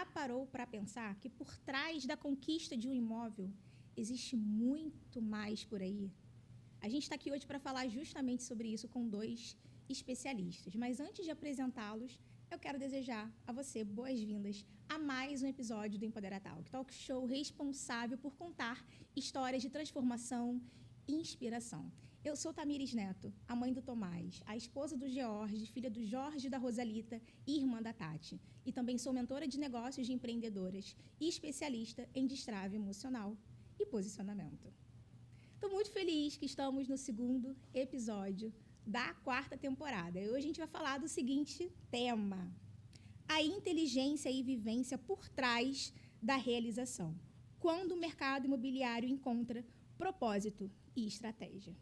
já parou para pensar que por trás da conquista de um imóvel existe muito mais por aí? A gente está aqui hoje para falar justamente sobre isso com 2 especialistas. Mas antes de apresentá-los, eu quero desejar a você boas-vindas a mais um episódio do Empodera Talk show responsável por contar histórias de transformação e inspiração. Eu sou Tamires Neto, a mãe do Tomás, a esposa do George, filha do Jorge e da Rosalita e irmã da Tati. E também sou mentora de negócios de empreendedoras e especialista em destrave emocional e posicionamento. Estou muito feliz que estamos no 2º episódio da 4ª temporada. E hoje a gente vai falar do seguinte tema: a inteligência e vivência por trás da realização. Quando o mercado imobiliário encontra propósito e estratégia.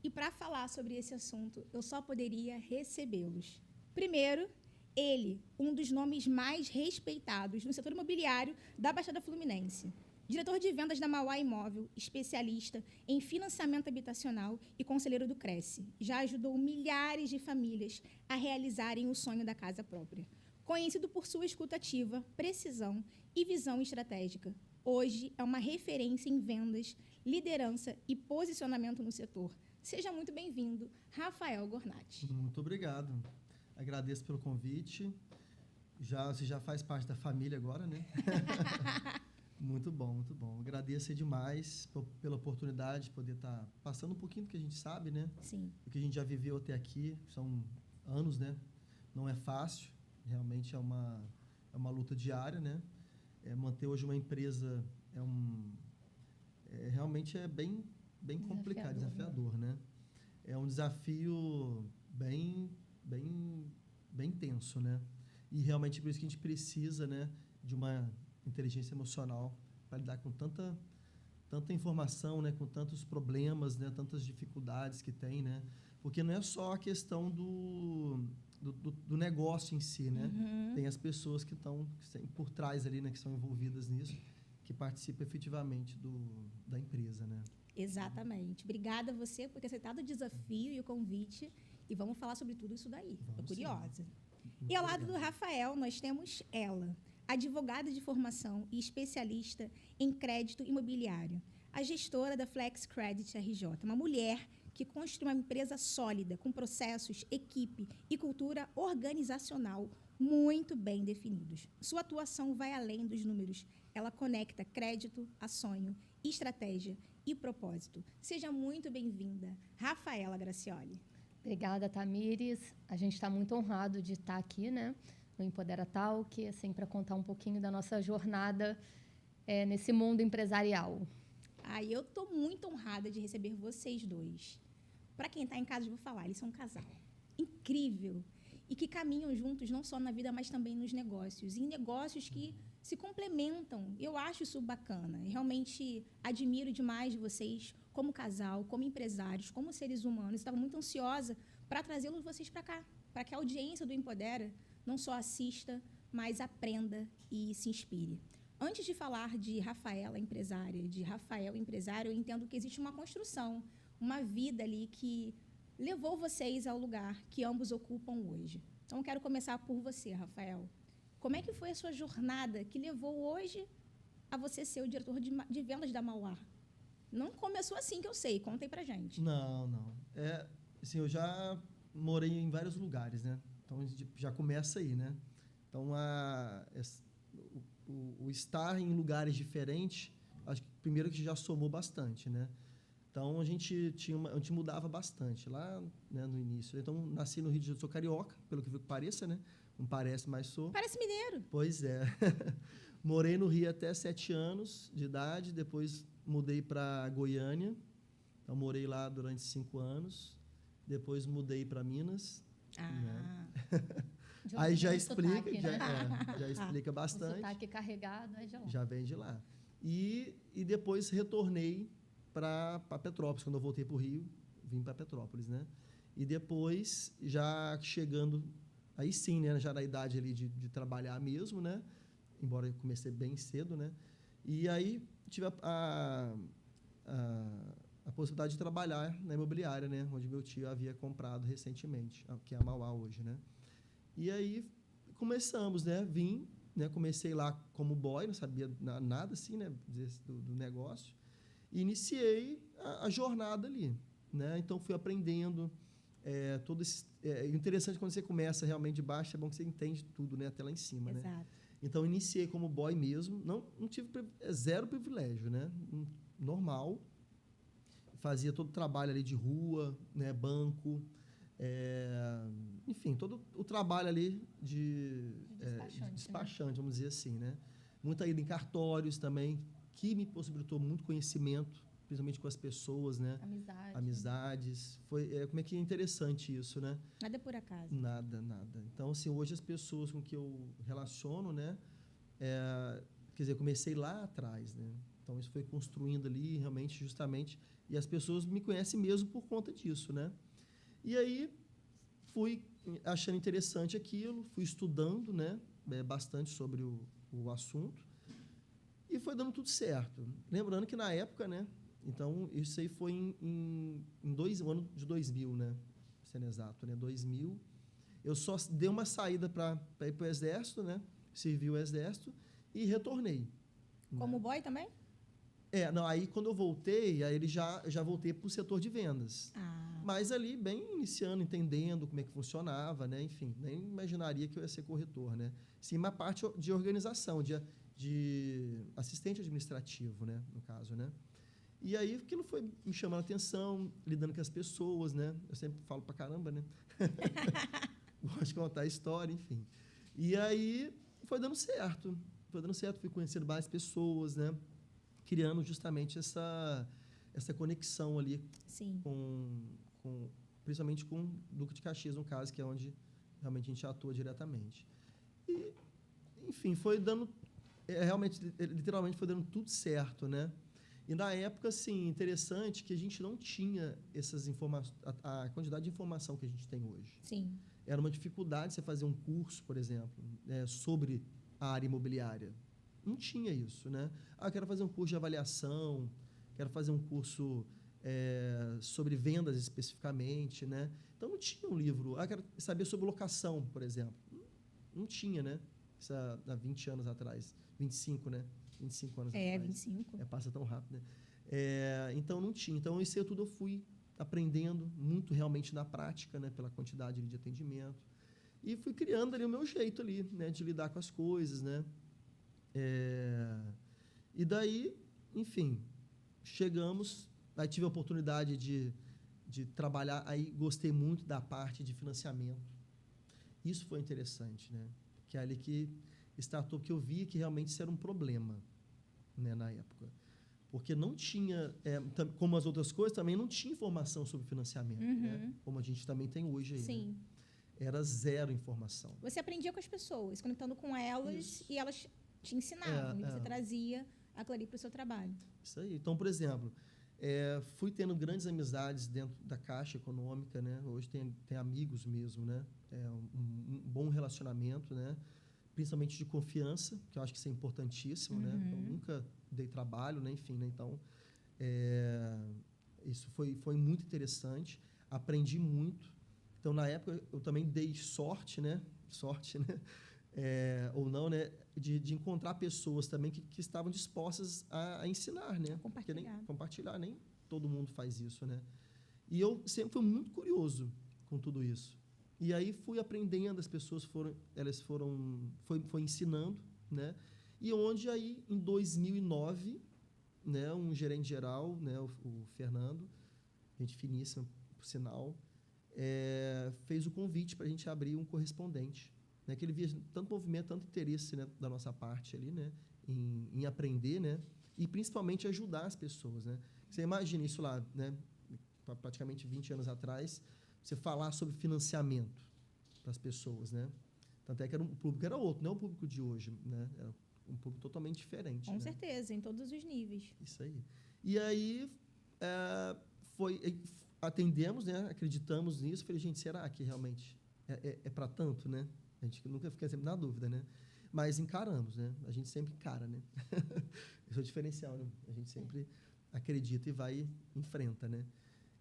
E para falar sobre esse assunto, eu só poderia recebê-los. Primeiro, ele, um dos nomes mais respeitados no setor imobiliário da Baixada Fluminense. Diretor de vendas da Mauá Imóvel, especialista em financiamento habitacional e conselheiro do Cresce. Já ajudou milhares de famílias a realizarem o sonho da casa própria. Conhecido por sua escuta ativa, precisão e visão estratégica. Hoje é uma referência em vendas, liderança e posicionamento no setor. Seja muito bem-vindo, Rafael Gornati. Muito obrigado. Agradeço pelo convite. Você já faz parte da família agora, né? Muito bom, muito bom. Agradeço demais pela oportunidade de poder estar passando um pouquinho do que a gente sabe, né? Sim. O que a gente já viveu até aqui, são anos, né? Não é fácil, realmente é uma luta diária, né? Manter hoje uma empresa realmente é bem complicado, desafiador, né? É um desafio bem tenso, né? E realmente por isso que a gente precisa, né, de uma inteligência emocional para lidar com tanta informação, né, com tantos problemas, né, tantas dificuldades que tem, né? Porque não é só a questão do negócio em si, né? Uhum. Tem as pessoas que estão por trás ali, né, que são envolvidas nisso, que participam efetivamente da empresa, né? Exatamente. Obrigada a você por ter aceitado o desafio e o convite. E vamos falar sobre tudo isso daí. Estou curiosa. Muito E ao lado obrigado. do Rafael, nós temos ela, advogada de formação e especialista em crédito imobiliário, a gestora da Flex Credit RJ, uma mulher que construiu uma empresa sólida, com processos, equipe e cultura organizacional muito bem definidos. Sua atuação vai além dos números. Ela conecta crédito a sonho, estratégia e propósito. Seja muito bem-vinda, Rafaela Gracioli. Obrigada, Tamires. A gente está muito honrado de estar aqui, né, no Empodera Talk, assim, para contar um pouquinho da nossa jornada nesse mundo empresarial. Eu estou muito honrada de receber vocês dois. Para quem está em casa, eu vou falar, eles são um casal incrível e que caminham juntos não só na vida, mas também nos negócios. Em negócios que se complementam. Eu acho isso bacana. Eu realmente admiro demais de vocês como casal, como empresários, como seres humanos. Estava muito ansiosa para trazê-los vocês para cá, para que a audiência do Empodera não só assista, mas aprenda e se inspire. Antes de falar de Rafaela, empresária, de Rafael, empresário, eu entendo que existe uma construção, uma vida ali que levou vocês ao lugar que ambos ocupam hoje. Então, eu quero começar por você, Rafael. Como é que foi a sua jornada que levou hoje a você ser o diretor de vendas da Mauá? Não começou assim, que eu sei. Conta aí pra gente. Não. Assim, eu já morei em vários lugares, né? Então, já começa aí, né? Então, o estar em lugares diferentes, acho que primeiro que já somou bastante, né? Então, a gente mudava bastante lá, né, no início. Então, nasci no Rio de Janeiro, sou carioca, pelo que pareça, né? Não parece, mas sou. Parece mineiro. Pois é. Morei no Rio até 7 anos de idade, depois mudei para Goiânia. Então, morei lá durante 5 anos. Depois mudei para Minas. Né? Aí já explica, sotaque, né? já explica bastante. O sotaque carregado é de lá. Já vem de lá. E depois retornei para Petrópolis. Quando eu voltei para o Rio, vim para Petrópolis, né? E depois, já chegando, aí sim, né? Já na idade ali de trabalhar mesmo, né? Embora eu comecei bem cedo, né? E aí tive a possibilidade de trabalhar na imobiliária, né? Onde meu tio havia comprado recentemente, que é a Mauá hoje, né? E aí começamos, né? Vim né? Comecei lá como boy, não sabia nada assim, né? Do negócio. E iniciei a jornada ali, né? Então, fui aprendendo. Interessante quando você começa realmente de baixo, é bom que você entende tudo, né? Até lá em cima, né? Exato. Então, iniciei como boy mesmo. Não tive zero privilégio, né? Normal. Fazia todo o trabalho ali de rua, né? Banco. Enfim, todo o trabalho ali de despachante, vamos dizer assim, né? Muita ida em cartórios também, que me possibilitou muito conhecimento, principalmente com as pessoas, né? Amizades. Como é que é interessante isso, né? Nada por acaso. Nada. Então, assim, hoje as pessoas com que eu relaciono, né? Quer dizer, comecei lá atrás, né? Então, isso foi construindo ali, realmente, justamente, e as pessoas me conhecem mesmo por conta disso, né? E aí, fui achando interessante aquilo, fui estudando, né? Bastante sobre o assunto, e foi dando tudo certo. Lembrando que, na época, né? Então, isso aí foi no ano de 2000, né? Sendo exato, né? 2000. Eu só dei uma saída para ir para o Exército, né? Servi o Exército e retornei. Como boy também? Não, aí quando eu voltei, aí ele já voltei para o setor de vendas. Mas ali, bem iniciando, entendendo como é que funcionava, né? Enfim, nem imaginaria que eu ia ser corretor, né? Sim, uma parte de organização, de assistente administrativo, né? No caso, né? E aí, aquilo foi me chamando a atenção, lidando com as pessoas, né? Eu sempre falo pra caramba, né? Gosto de contar a história, enfim. E aí, foi dando certo. Fui conhecendo várias pessoas, né? Criando justamente essa conexão ali. Sim. Principalmente com o Duque de Caxias, no caso, que é onde realmente a gente atua diretamente. E, enfim, foi dando... realmente, literalmente, foi dando tudo certo, né? E, na época, assim, interessante que a gente não tinha essas informações, a quantidade de informação que a gente tem hoje. Sim. Era uma dificuldade você fazer um curso, por exemplo, sobre a área imobiliária. Não tinha isso, né? Eu quero fazer um curso de avaliação, quero fazer um curso sobre vendas especificamente, né? Então, não tinha um livro. Quero saber sobre locação, por exemplo. Não tinha, né? Isso há 20 anos atrás. 25, né? 25 anos atrás. 25. Passa tão rápido, né? Então, não tinha. Então, isso tudo eu fui aprendendo muito realmente na prática, né? Pela quantidade de atendimento. E fui criando ali o meu jeito ali, né? De lidar com as coisas, né? E daí, enfim, chegamos... Aí tive a oportunidade de trabalhar, aí gostei muito da parte de financiamento. Isso foi interessante, né? Que é ali que startup que eu vi que realmente isso era um problema, né, na época. Porque não tinha, como as outras coisas, também não tinha informação sobre financiamento, né? Como a gente também tem hoje aí. Sim. Né? Era zero informação. Você aprendia com as pessoas, conectando com elas, isso. E elas te ensinavam, e você trazia aquilo ali para o seu trabalho. Isso aí. Então, por exemplo, fui tendo grandes amizades dentro da Caixa Econômica, né? Hoje tem amigos mesmo, né? Um bom relacionamento, né? Principalmente de confiança, que eu acho que isso é importantíssimo, né? Eu nunca dei trabalho, né? Enfim, né? Então, isso foi muito interessante. Aprendi muito. Então, na época, eu também dei sorte, né? Ou não, né? De encontrar pessoas também que estavam dispostas a ensinar, né? Compartilhar, nem todo mundo faz isso, né? E eu sempre fui muito curioso com tudo isso. E aí fui aprendendo, as pessoas foi ensinando, né? E onde aí, em 2009, né, um gerente geral, né, o Fernando, gente finíssima, por sinal, fez o convite para a gente abrir um correspondente, né, que ele via tanto movimento, tanto interesse, né, da nossa parte ali, né, em aprender, né, e principalmente ajudar as pessoas, né. Você imagina isso lá, né, praticamente 20 anos atrás, você falar sobre financiamento para as pessoas, né? Tanto é que o público era outro, não é o público de hoje, né? Era um público totalmente diferente. Com certeza, em todos os níveis. Isso aí. E aí, atendemos, né? Acreditamos nisso. Falei, gente, será que realmente é para tanto, né? A gente nunca fica sempre na dúvida, né? Mas encaramos, né? A gente sempre encara, né? Esse é o diferencial, né? A gente sempre acredita e vai, enfrenta, né?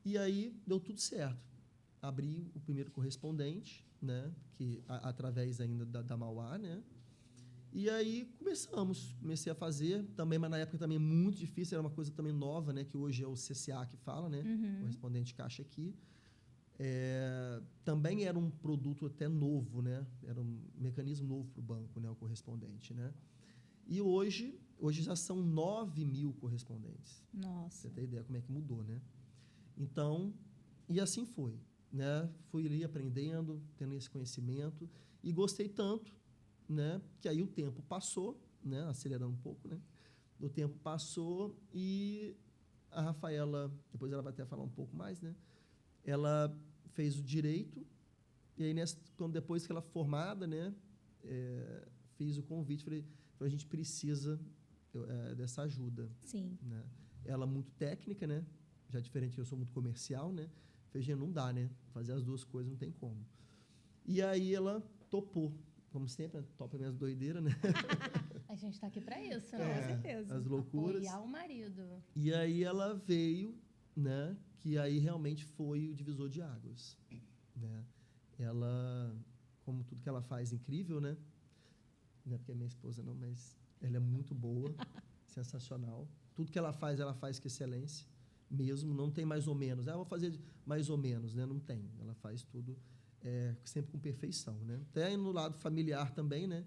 E aí, deu tudo certo. Abri o primeiro correspondente, né? Que, através ainda da Mauá, né? E aí comecei a fazer também, mas na época também muito difícil, era uma coisa também nova, né, que hoje é o CCA que fala, né, correspondente de caixa aqui. Também era um produto até novo, né, era um mecanismo novo para o banco, né, o correspondente, né. E hoje já são 9.000 correspondentes. Nossa. Você tem ideia como é que mudou, né? Então, e assim foi, né? Fui ali aprendendo, tendo esse conhecimento e gostei tanto, né? Que aí o tempo passou, né? Acelerando um pouco, né? O tempo passou e a Rafaela, depois ela vai até falar um pouco mais, né? Ela fez o direito e aí depois que ela formada, né? Fiz o convite, falei, a gente precisa dessa ajuda. Sim. Né? Ela muito técnica, né? Já diferente, eu sou muito comercial, né? Falei, gente, não dá, né? Fazer as duas coisas não tem como. E aí ela topou, como sempre, topa minhas doideiras, né? A gente está aqui para isso, né? Com certeza. As loucuras. Apoiar o marido. E aí ela veio, né? Que aí realmente foi o divisor de águas, né? Ela, como tudo que ela faz, incrível, né? Não é porque é minha esposa, não, mas ela é muito boa, sensacional. Tudo que ela faz com excelência, mesmo. Não tem mais ou menos. Vou fazer mais ou menos, né? Não tem. Ela faz tudo sempre com perfeição, né? Até no lado familiar também, né?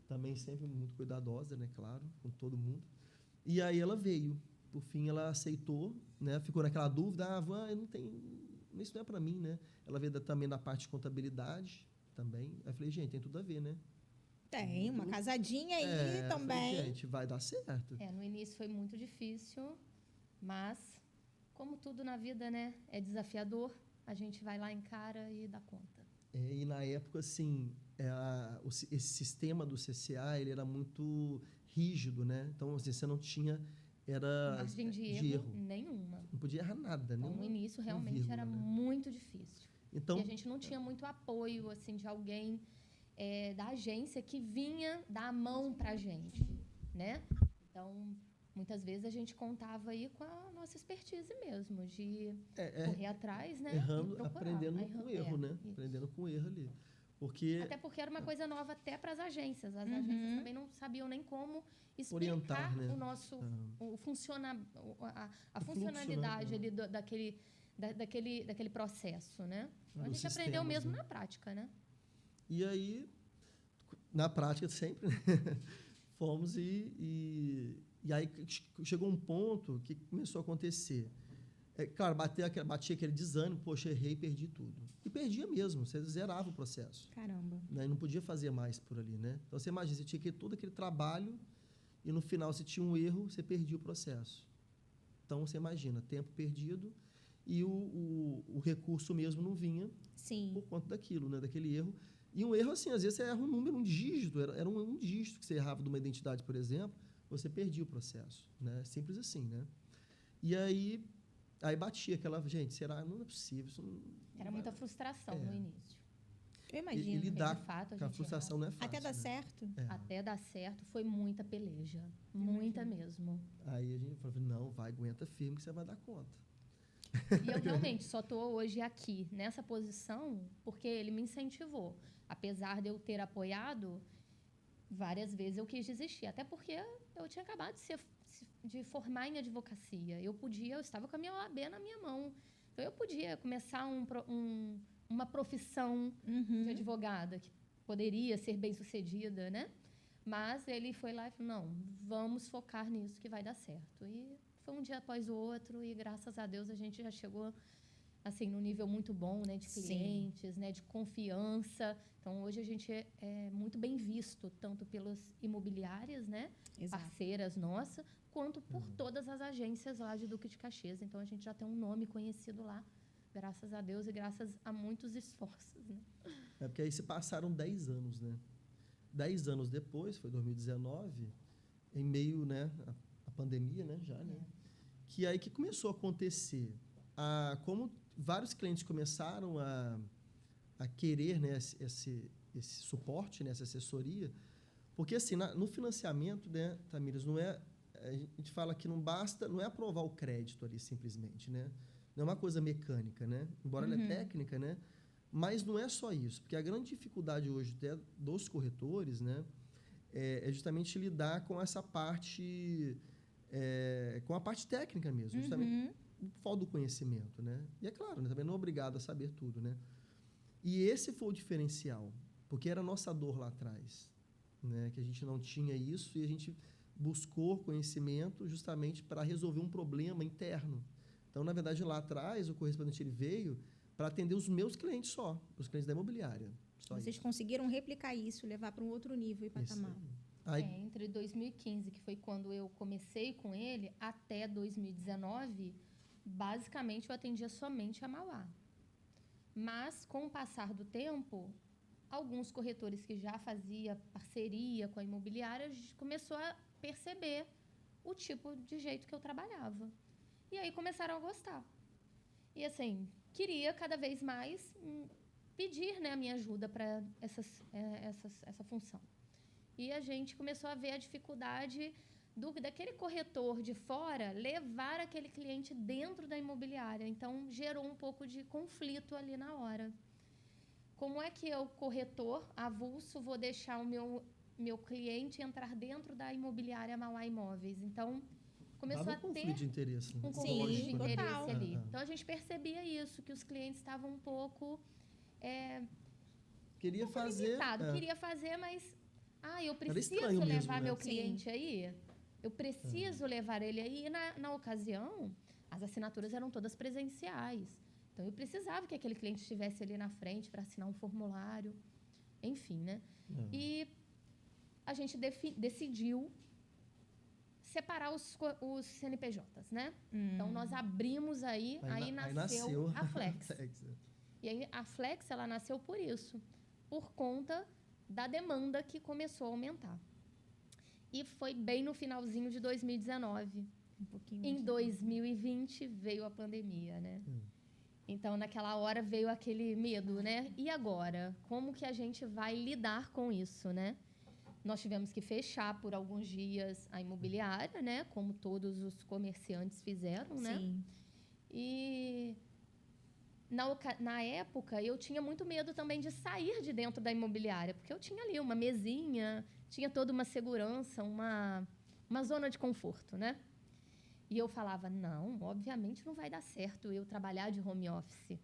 Também sempre muito cuidadosa, né? Claro, com todo mundo. E aí ela veio. Por fim, ela aceitou, né? Ficou naquela dúvida, eu não tenho, isso não é para mim, né? Ela veio também da parte de contabilidade também. Aí eu falei, gente, tem tudo a ver, né? Tem uma casadinha aí também. Falei, gente, vai dar certo. No início foi muito difícil, mas como tudo na vida, né, é desafiador, a gente vai lá, encara e dá conta. E na época, assim, esse sistema do CCA, ele era muito rígido, né? Então, assim, você não tinha margem de erro nenhuma. Não podia errar nada, né? Então, no início, realmente, era muito difícil. Então, e a gente não tinha muito apoio, assim, de alguém da agência que vinha dar a mão para a gente, né? Então, muitas vezes a gente contava aí com a nossa expertise mesmo, de correr atrás, né? Errando, aprendendo com erro, né? Isso. Aprendendo com erro ali. Até porque era uma coisa nova até para as agências. As agências também não sabiam nem como explicar orientar, né? o nosso a funcionalidade ali daquele processo, né? Então, a gente aprendeu mesmo na prática, né? E aí, na prática sempre, né? Fomos e aí chegou um ponto que começou a acontecer. Claro, batia aquele desânimo, poxa, errei, perdi tudo. E perdia mesmo, você zerava o processo. Caramba. Né? E não podia fazer mais por ali, né? Então, você imagina, você tinha que ter todo aquele trabalho e no final, se tinha um erro, você perdia o processo. Então, você imagina, tempo perdido e o recurso mesmo não vinha. Sim. Por conta daquilo, né? Daquele erro. E um erro, assim, às vezes você erra um número, um dígito. Era um dígito que você errava de uma identidade, por exemplo, você perdia o processo. Né? Simples assim, né? E aí batia aquela... Gente, será? Não é possível. Isso não Era muita frustração no início. Eu imagino. E lidar de fato, com a frustração não é fácil. Até dar né? certo. Até dar certo foi muita peleja. Muita mesmo. Aí a gente falou, não, aguenta firme que você vai dar conta. E eu realmente só estou hoje aqui, nessa posição, porque ele me incentivou. Apesar de eu ter apoiado, várias vezes eu quis desistir. Até porque eu tinha acabado de formar em advocacia. Eu estava com a minha OAB na minha mão. Então, eu podia começar uma profissão de advogada que poderia ser bem-sucedida, né? Mas ele foi lá e falou, não, vamos focar nisso que vai dar certo. E foi um dia após o outro e, graças a Deus, a gente já chegou assim, num nível muito bom, né? De clientes, né? De confiança. Então, hoje a gente é muito bem visto, tanto pelas imobiliárias, né? Exato. Parceiras nossas, quanto por todas as agências lá de Duque de Caxias. Então, a gente já tem um nome conhecido lá, graças a Deus e graças a muitos esforços, né? Porque aí se passaram 10 anos, né? 10 anos depois, foi 2019, em meio, né, a pandemia, né, já, né? Que aí que começou a acontecer. Como vários clientes começaram a querer, né, esse suporte, né, essa assessoria, porque assim, no financiamento, né, Tamires, a gente fala que não basta, não é aprovar o crédito ali simplesmente, né? Não é uma coisa mecânica, né? Embora ela é técnica, né? Mas não é só isso, porque a grande dificuldade hoje até dos corretores, né, é justamente lidar com essa parte, com a parte técnica mesmo, justamente falta do conhecimento, né? E é claro, né, também não é obrigado a saber tudo, né? E esse foi o diferencial, porque era a nossa dor lá atrás, né? Que a gente não tinha isso e a gente buscou conhecimento justamente para resolver um problema interno. Então, na verdade, lá atrás, o correspondente ele veio para atender os meus clientes só, os clientes da imobiliária. Só Vocês isso. conseguiram replicar isso, levar para um outro nível e patamar. Aí, Entre 2015, que foi quando eu comecei com ele, até 2019, basicamente eu atendia somente a Mauá. Mas, com o passar do tempo, alguns corretores que já faziam parceria com a imobiliária começou a perceber o tipo de jeito que eu trabalhava. E aí começaram a gostar. E assim, queria cada vez mais pedir, né, a minha ajuda para essa função. E a gente começou a ver a dificuldade daquele corretor de fora levar aquele cliente dentro da imobiliária. Então, gerou um pouco de conflito ali na hora. Como é que eu, corretor avulso, vou deixar o meu cliente entrar dentro da imobiliária Mauá Imóveis? Então, começou dava a um ter conflito de interesse. Né? um conflito de Sim, interesse total. ali. Ah, ah. Então, a gente percebia isso, que os clientes estavam um pouco Queria fazer... limitados. Queria fazer, mas... eu preciso estranho levar mesmo, né? meu Sim. cliente aí? Eu preciso levar ele aí? E na ocasião, as assinaturas eram todas presenciais. Então, eu precisava que aquele cliente estivesse ali na frente para assinar um formulário. Enfim, né? E a gente decidiu separar os CNPJs, né? Então, nós abrimos aí nasceu a Flex. E aí, a Flex, ela nasceu por isso, por conta da demanda que começou a aumentar. E foi bem no finalzinho de 2019. Um pouquinho Em antes. 2020 veio a pandemia, né? Então, naquela hora veio aquele medo, né? E agora? Como que a gente vai lidar com isso, né? Nós tivemos que fechar por alguns dias a imobiliária, né? Como todos os comerciantes fizeram, né? Sim. E na época eu tinha muito medo também de sair de dentro da imobiliária, porque eu tinha ali uma mesinha, tinha toda uma segurança, uma zona de conforto, né? E eu falava, não, obviamente não vai dar certo eu trabalhar de home office.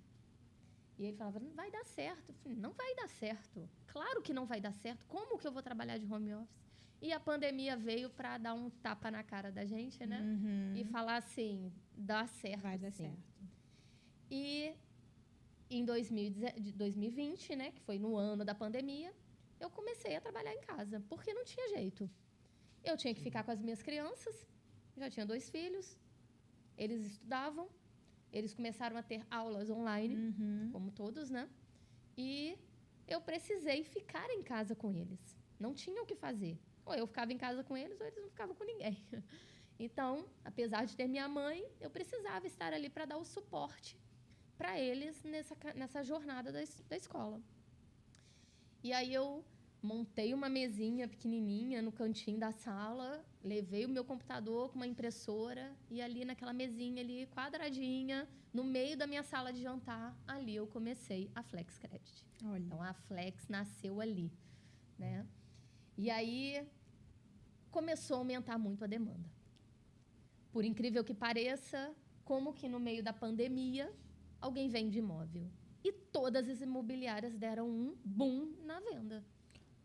E ele falava, não vai dar certo. Eu falei, não vai dar certo. Claro que não vai dar certo. Como que eu vou trabalhar de home office? E a pandemia veio para dar um tapa na cara da gente, né? E falar assim, dá certo. Vai dar sim. certo. E em 2020, né, que foi no ano da pandemia, eu comecei a trabalhar em casa, porque não tinha jeito. Eu tinha que ficar com as minhas crianças, já tinha 2 filhos, eles estudavam, eles começaram a ter aulas online, como todos, né? E eu precisei ficar em casa com eles. Não tinha o que fazer. Ou eu ficava em casa com eles, ou eles não ficavam com ninguém. Então, apesar de ter minha mãe, eu precisava estar ali para dar o suporte para eles nessa jornada da escola. E aí eu montei uma mesinha pequenininha no cantinho da sala, levei o meu computador com uma impressora e ali naquela mesinha ali, quadradinha, no meio da minha sala de jantar, ali eu comecei a Flex Credit. Olha. Então, a Flex nasceu ali, né? E aí começou a aumentar muito a demanda. Por incrível que pareça, como que no meio da pandemia, alguém vende imóvel. E todas as imobiliárias deram um boom na venda.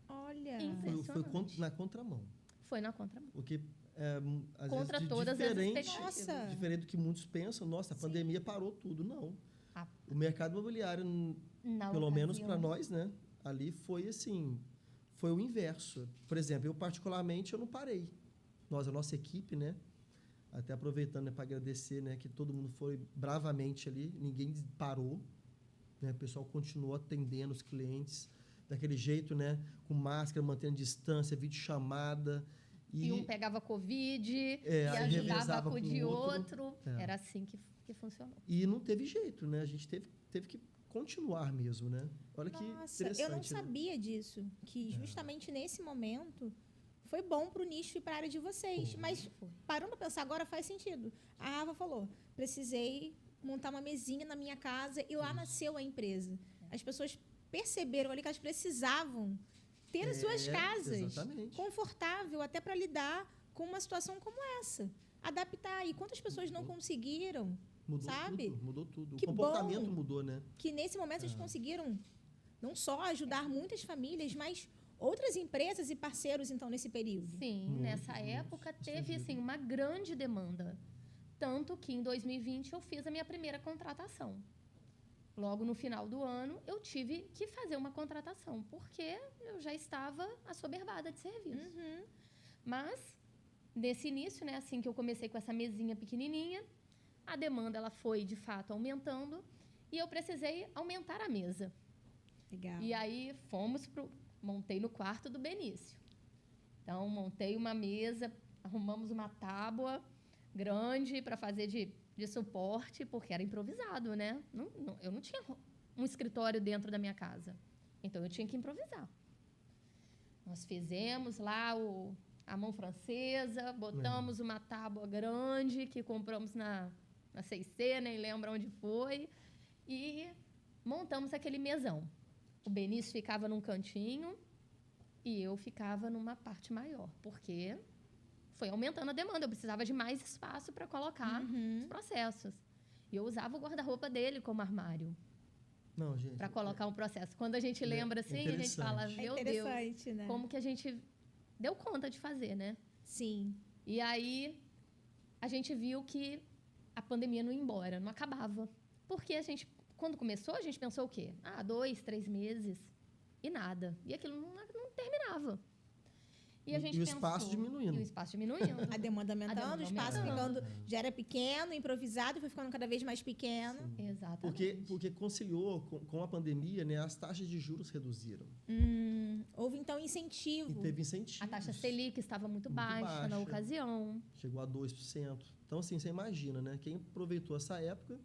Olha. Foi na contramão. Foi na contramão. Porque, às Contra vezes, todas as diferente, expectativas. Nossa. diferente do que muitos pensam, nossa, a pandemia parou tudo. Não. Ah. O mercado imobiliário, pelo menos para nós, né, ali foi assim, foi o inverso. Por exemplo, eu particularmente, eu não parei. A nossa equipe, né, até aproveitando, né, para agradecer, né, que todo mundo foi bravamente ali, ninguém parou, né, o pessoal continuou atendendo os clientes daquele jeito, né, com máscara, mantendo distância, videochamada. E um pegava Covid e aí ajudava revezava com o com de o outro. outro. Era assim que funcionou. E não teve jeito, né? A gente teve que continuar mesmo, né? Olha que Nossa, interessante. eu não né? sabia disso. Que justamente nesse momento foi bom para o nicho e para a área de vocês. Foi. Mas parando para pensar agora faz sentido. A Rafa falou, precisei montar uma mesinha na minha casa e lá nasceu a empresa. As pessoas perceberam ali que elas precisavam ter as suas casas Exatamente. confortável até para lidar com uma situação como essa. Adaptar. E quantas pessoas não conseguiram, Mudou sabe? tudo, mudou tudo. Que O comportamento bom. mudou, né? Que nesse momento eles conseguiram não só ajudar muitas famílias, mas outras empresas e parceiros, então, nesse período. Sim, Muitos, nessa muitos, época bastante teve ajuda. assim, uma grande demanda. Tanto que em 2020 eu fiz a minha primeira contratação. Logo no final do ano, eu tive que fazer uma contratação, porque eu já estava assoberbada de serviço. Uhum. Mas, nesse início, né, assim que eu comecei com essa mesinha pequenininha, a demanda ela foi, de fato, aumentando e eu precisei aumentar a mesa. Legal. E aí, montei no quarto do Benício. Então, montei uma mesa, arrumamos uma tábua grande para fazer de suporte, porque era improvisado, né? Eu não tinha um escritório dentro da minha casa. Então, eu tinha que improvisar. Nós fizemos lá a mão francesa, botamos uma tábua grande que compramos na 6C, nem lembro onde foi, e montamos aquele mesão. O Benício ficava num cantinho e eu ficava numa parte maior, porque foi aumentando a demanda. Eu precisava de mais espaço para colocar os processos. E eu usava o guarda-roupa dele como armário Não, gente. para colocar um processo. Quando a gente lembra assim, a gente fala, interessante. meu É Deus, interessante, né? como que a gente deu conta de fazer, né? Sim. E aí a gente viu que a pandemia não ia embora, não acabava. Porque quando começou, a gente pensou o quê? 2, 3 meses e nada. E aquilo não terminava. E a gente E o espaço pensou, diminuindo. E o espaço diminuindo. A demanda aumentando, demanda o espaço aumentando. ficando... Já era pequeno, improvisado, e foi ficando cada vez mais pequeno. Exatamente. Porque conciliou com a pandemia, né? As taxas de juros reduziram. Houve, então, E incentivo. teve incentivo. A taxa Selic estava muito baixa na baixa. ocasião. Chegou a 2%. Então, assim, você imagina, né? Quem aproveitou essa época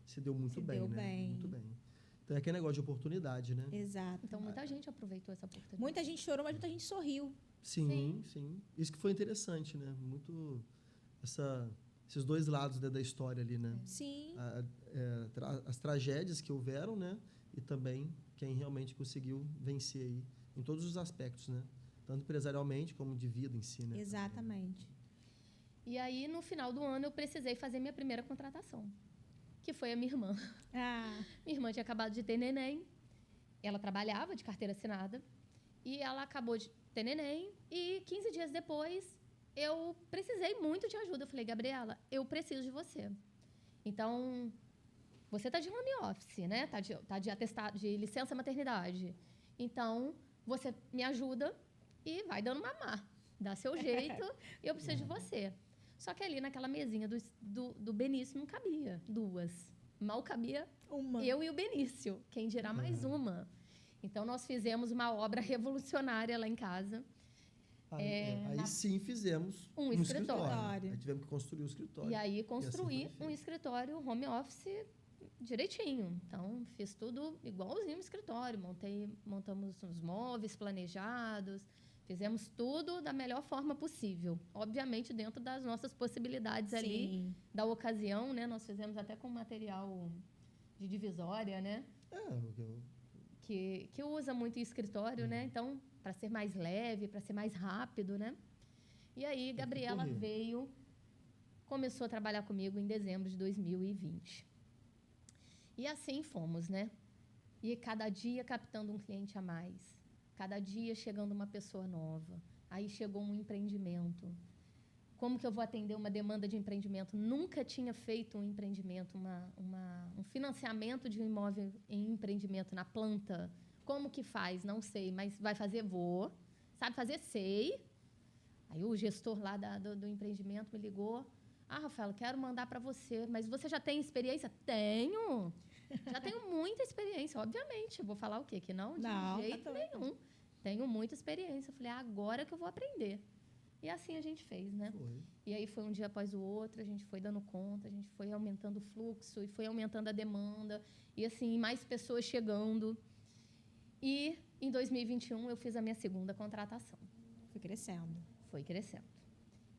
se deu muito Se bem, deu né? bem. Muito bem. Então, é aquele negócio de oportunidade, né? Exato. Então, muita gente aproveitou essa oportunidade. Muita gente chorou, mas muita gente sorriu. Sim, sim. Isso que foi interessante, né? Muito esses dois lados, né, da história ali, né? Sim. As tragédias que houveram, né? E também quem realmente conseguiu vencer aí em todos os aspectos, né? Tanto empresarialmente como de vida em si, né? Exatamente. E aí, no final do ano, eu precisei fazer minha primeira contratação, que foi a minha irmã. Minha irmã tinha acabado de ter neném, ela trabalhava de carteira assinada, e ela acabou de ter neném, e 15 dias depois, eu precisei muito de ajuda. Eu falei, Gabriela, eu preciso de você. Então, você está de home office, né? Tá de atestado, de licença maternidade. Então, você me ajuda e vai dando mamar. Dá seu jeito, e eu preciso de você. Só que ali naquela mesinha do Benício não cabia duas. Mal cabia Uma. eu e o Benício. Quem dirá mais uma. Então, nós fizemos uma obra revolucionária lá em casa. Aí sim fizemos um escritório. Aí tivemos que construir o escritório. E aí, assim construí foi feito. um escritório home office direitinho. Então, fiz tudo igualzinho no escritório. Montamos os móveis planejados. Fizemos tudo da melhor forma possível. Obviamente, dentro das nossas possibilidades ali, Sim. da ocasião, né? Nós fizemos até com material de divisória, né? Que usa muito em escritório, né? Então, para ser mais leve, para ser mais rápido, né? E aí, Gabriela começou a trabalhar comigo em dezembro de 2020. E assim fomos, né? E cada dia captando um cliente a mais. Cada dia chegando uma pessoa nova. Aí chegou um empreendimento. Como que eu vou atender uma demanda de empreendimento? Nunca tinha feito um empreendimento, um financiamento de um imóvel em empreendimento na planta. Como que faz? Não sei, mas vai fazer? Vou. Sabe fazer? Sei. Aí o gestor lá do empreendimento me ligou. Rafaela, quero mandar para você, mas você já tem experiência? Tenho. Já tenho muita experiência, obviamente. Eu vou falar o quê? Que não? De jeito nenhum. Tenho muita experiência. Eu falei, agora que eu vou aprender. E assim a gente fez, né? Foi. E aí foi um dia após o outro, a gente foi dando conta, a gente foi aumentando o fluxo e foi aumentando a demanda. E assim, mais pessoas chegando. E em 2021 eu fiz a minha segunda contratação. Foi crescendo. Foi crescendo.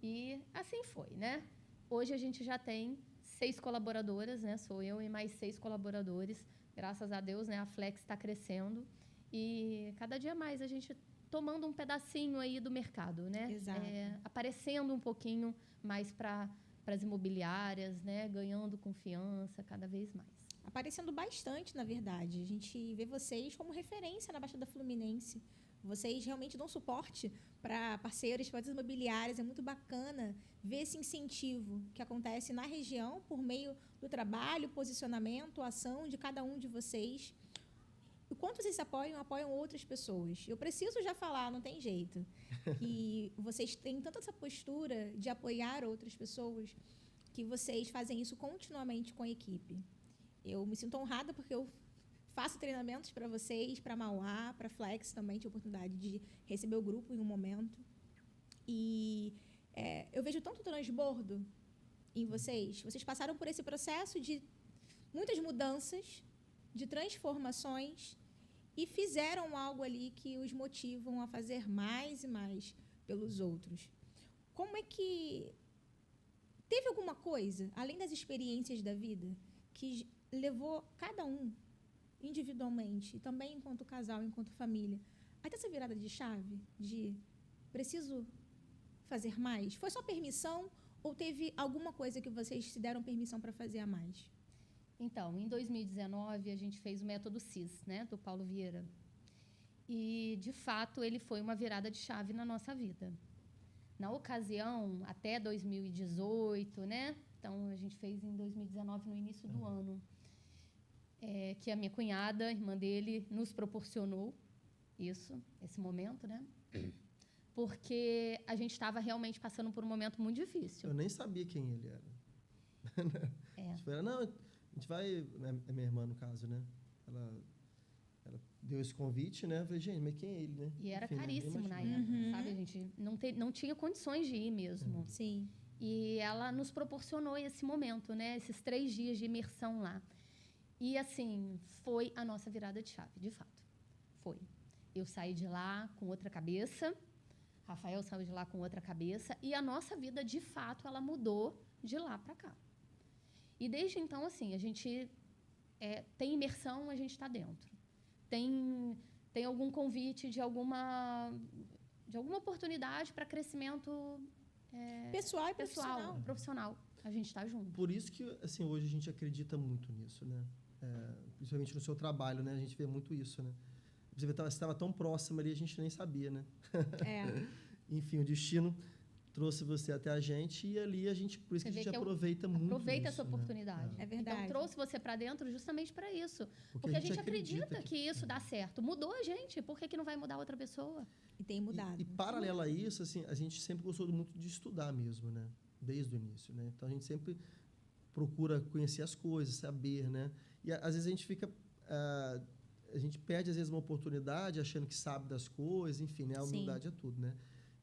E assim foi, né? Hoje a gente já tem 6 colaboradoras, né? Sou eu e mais 6 colaboradores. Graças a Deus, né? A Flex está crescendo. E cada dia mais a gente tomando um pedacinho aí do mercado, né? Exato. Aparecendo um pouquinho mais para as imobiliárias, né? Ganhando confiança cada vez mais. Aparecendo bastante, na verdade. A gente vê vocês como referência na Baixada Fluminense. Vocês realmente dão suporte para parceiros, para as imobiliárias. É muito bacana ver esse incentivo que acontece na região por meio do trabalho, posicionamento, ação de cada um de vocês. O quanto vocês se apoiam outras pessoas. Eu preciso já falar, não tem jeito, que vocês têm tanto essa postura de apoiar outras pessoas que vocês fazem isso continuamente com a equipe. Eu me sinto honrada porque eu faço treinamentos para vocês, para Mauá, para Flex também, tive a oportunidade de receber o grupo em um momento. E eu vejo tanto transbordo em vocês. Vocês passaram por esse processo de muitas mudanças, de transformações, e fizeram algo ali que os motivam a fazer mais e mais pelos outros. Como é que... Teve alguma coisa, além das experiências da vida, que levou cada um individualmente, e também enquanto casal, enquanto família, até essa virada de chave de preciso fazer mais? Foi só permissão ou teve alguma coisa que vocês se deram permissão para fazer a mais? Então, em 2019, a gente fez o método CIS, né, do Paulo Vieira. E, de fato, ele foi uma virada de chave na nossa vida. Na ocasião, até 2018, né? Então, a gente fez em 2019, no início do ano, que a minha cunhada, irmã dele, nos proporcionou esse momento, né? Porque a gente estava realmente passando por um momento muito difícil. Eu nem sabia quem ele era. A gente falou, não, a gente vai... É minha irmã, no caso, né? Ela deu esse convite, né? Eu falei, gente, mas quem é ele, né? E era Enfim, caríssimo na imagina. época, sabe? A gente não tinha condições de ir mesmo. Sim. E ela nos proporcionou esse momento, né? Esses 3 dias de imersão lá. E, assim, foi a nossa virada de chave, de fato. Foi. Eu saí de lá com outra cabeça, Rafael saiu de lá com outra cabeça, e a nossa vida, de fato, ela mudou de lá para cá. E desde então, assim, a gente tem imersão, a gente está dentro. Tem algum convite de alguma oportunidade para crescimento Pessoal e profissional. A gente está junto. Por isso que, assim, hoje a gente acredita muito nisso, né? Principalmente no seu trabalho, né? A gente vê muito isso, né? Você estava tão próximo ali, a gente nem sabia, né? Enfim, o destino trouxe você até a gente e ali a gente, por isso que a gente aproveita muito isso. Aproveita essa oportunidade. É verdade. Então, trouxe você para dentro justamente para isso. Porque a gente acredita que isso dá certo. Mudou a gente, por que não vai mudar outra pessoa? E tem mudado. E paralelo a isso, assim, a gente sempre gostou muito de estudar mesmo, né? Desde o início, né? Então, a gente sempre procura conhecer as coisas, saber, né? E, às vezes, a gente fica... a gente perde, às vezes, uma oportunidade achando que sabe das coisas, enfim, né? A humildade é tudo, né?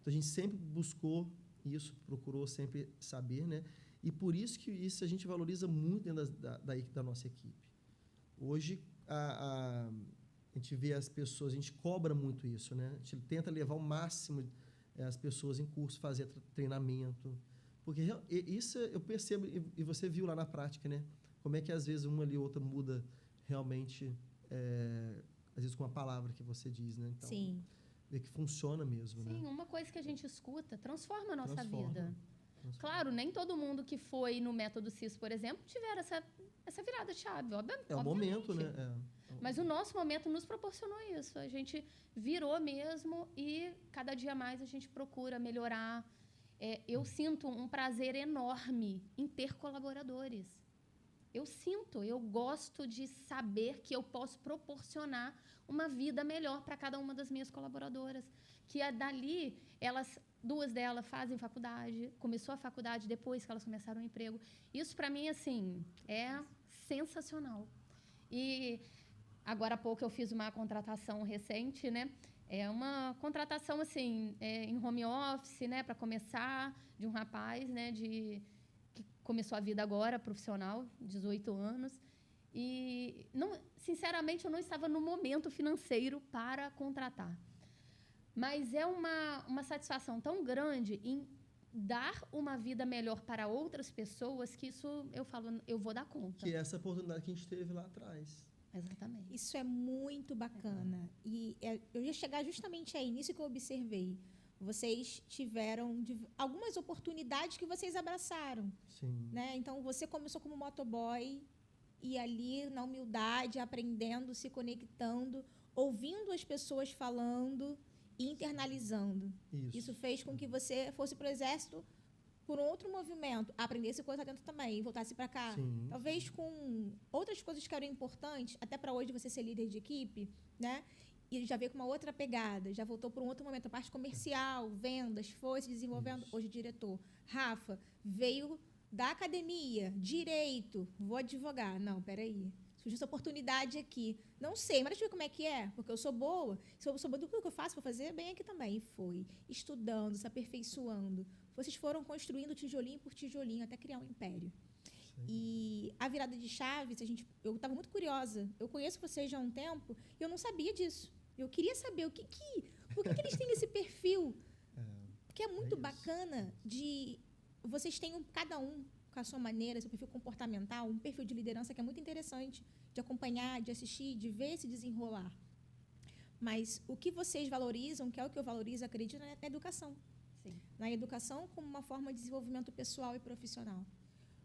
Então, a gente sempre buscou isso, procurou sempre saber, né? E por isso que isso a gente valoriza muito dentro da nossa equipe. Hoje, a gente vê as pessoas, a gente cobra muito isso, né? A gente tenta levar ao máximo as pessoas em curso, fazer treinamento. Porque isso eu percebo, e você viu lá na prática, né? Como é que, às vezes, uma ali ou outra muda realmente, às vezes, com a palavra que você diz, né? Então, Sim. Ver que funciona mesmo, né? Sim, uma coisa que a gente escuta transforma a nossa vida. Claro, nem todo mundo que foi no método CIS, por exemplo, tiver essa virada de chave, obviamente. É o momento, né? Mas o nosso momento nos proporcionou isso. A gente virou mesmo e cada dia mais a gente procura melhorar. Eu sinto um prazer enorme em ter colaboradores. Eu gosto de saber que eu posso proporcionar uma vida melhor para cada uma das minhas colaboradoras. Que dali, 2 delas fazem faculdade, começou a faculdade depois que elas começaram o emprego. Isso, para mim, assim, é sensacional. E agora há pouco eu fiz uma contratação recente, né? É uma contratação, assim, em home office, né? Para começar, de um rapaz, né? Que começou a vida agora, profissional, 18 anos. E, sinceramente, eu não estava no momento financeiro para contratar. Mas é uma satisfação tão grande em dar uma vida melhor para outras pessoas que isso, eu falo, eu vou dar conta. Que é essa oportunidade que a gente teve lá atrás. Exatamente. Isso é muito bacana. E eu ia chegar justamente aí, nisso que eu observei. Vocês tiveram algumas oportunidades que vocês abraçaram, Sim. né? Então, você começou como motoboy e ali, na humildade, aprendendo, se conectando, ouvindo as pessoas falando e internalizando. Isso fez com que você fosse para o exército por outro movimento, aprendesse coisa dentro também e voltasse para cá. Sim. Talvez com outras coisas que eram importantes, até para hoje você ser líder de equipe, né? E já veio com uma outra pegada, já voltou para um outro momento, a parte comercial, vendas, foi se desenvolvendo, hoje diretor. Rafa veio da academia, direito, vou advogar. Não, peraí, surgiu essa oportunidade aqui. Não sei, mas deixa eu ver como é que é, porque eu sou boa. Se eu sou boa do que eu faço, vou fazer bem aqui também. E foi, estudando, se aperfeiçoando. Vocês foram construindo tijolinho por tijolinho até criar um império. Sim. E a virada de chaves, eu estava muito curiosa. Eu conheço vocês já há um tempo e eu não sabia disso. Eu queria saber por que eles têm esse perfil. Porque é muito bacana de... Vocês têm cada um com a sua maneira, seu perfil comportamental, um perfil de liderança que é muito interessante de acompanhar, de assistir, de ver se desenrolar. Mas o que vocês valorizam, que é o que eu valorizo, acredito, é na educação. Sim. Na educação como uma forma de desenvolvimento pessoal e profissional.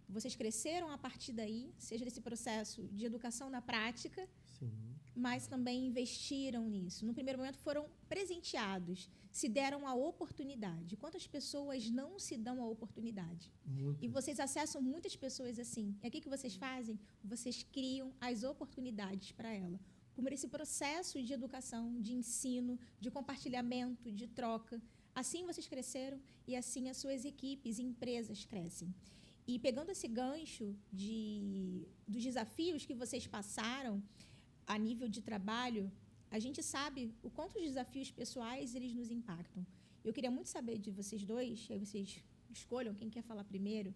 Vocês cresceram a partir daí, seja desse processo de educação na prática, Sim. mas também investiram nisso. No primeiro momento foram presenteados, se deram a oportunidade. Quantas pessoas não se dão a oportunidade? Muito. E vocês acessam muitas pessoas assim. E o que vocês fazem? Vocês criam as oportunidades para ela. Por esse processo de educação, de ensino, de compartilhamento, de troca. Assim vocês cresceram e assim as suas equipes e empresas crescem. E pegando esse gancho dos desafios que vocês passaram a nível de trabalho, a gente sabe o quanto os desafios pessoais eles nos impactam. Eu queria muito saber de vocês dois, e aí vocês escolham quem quer falar primeiro,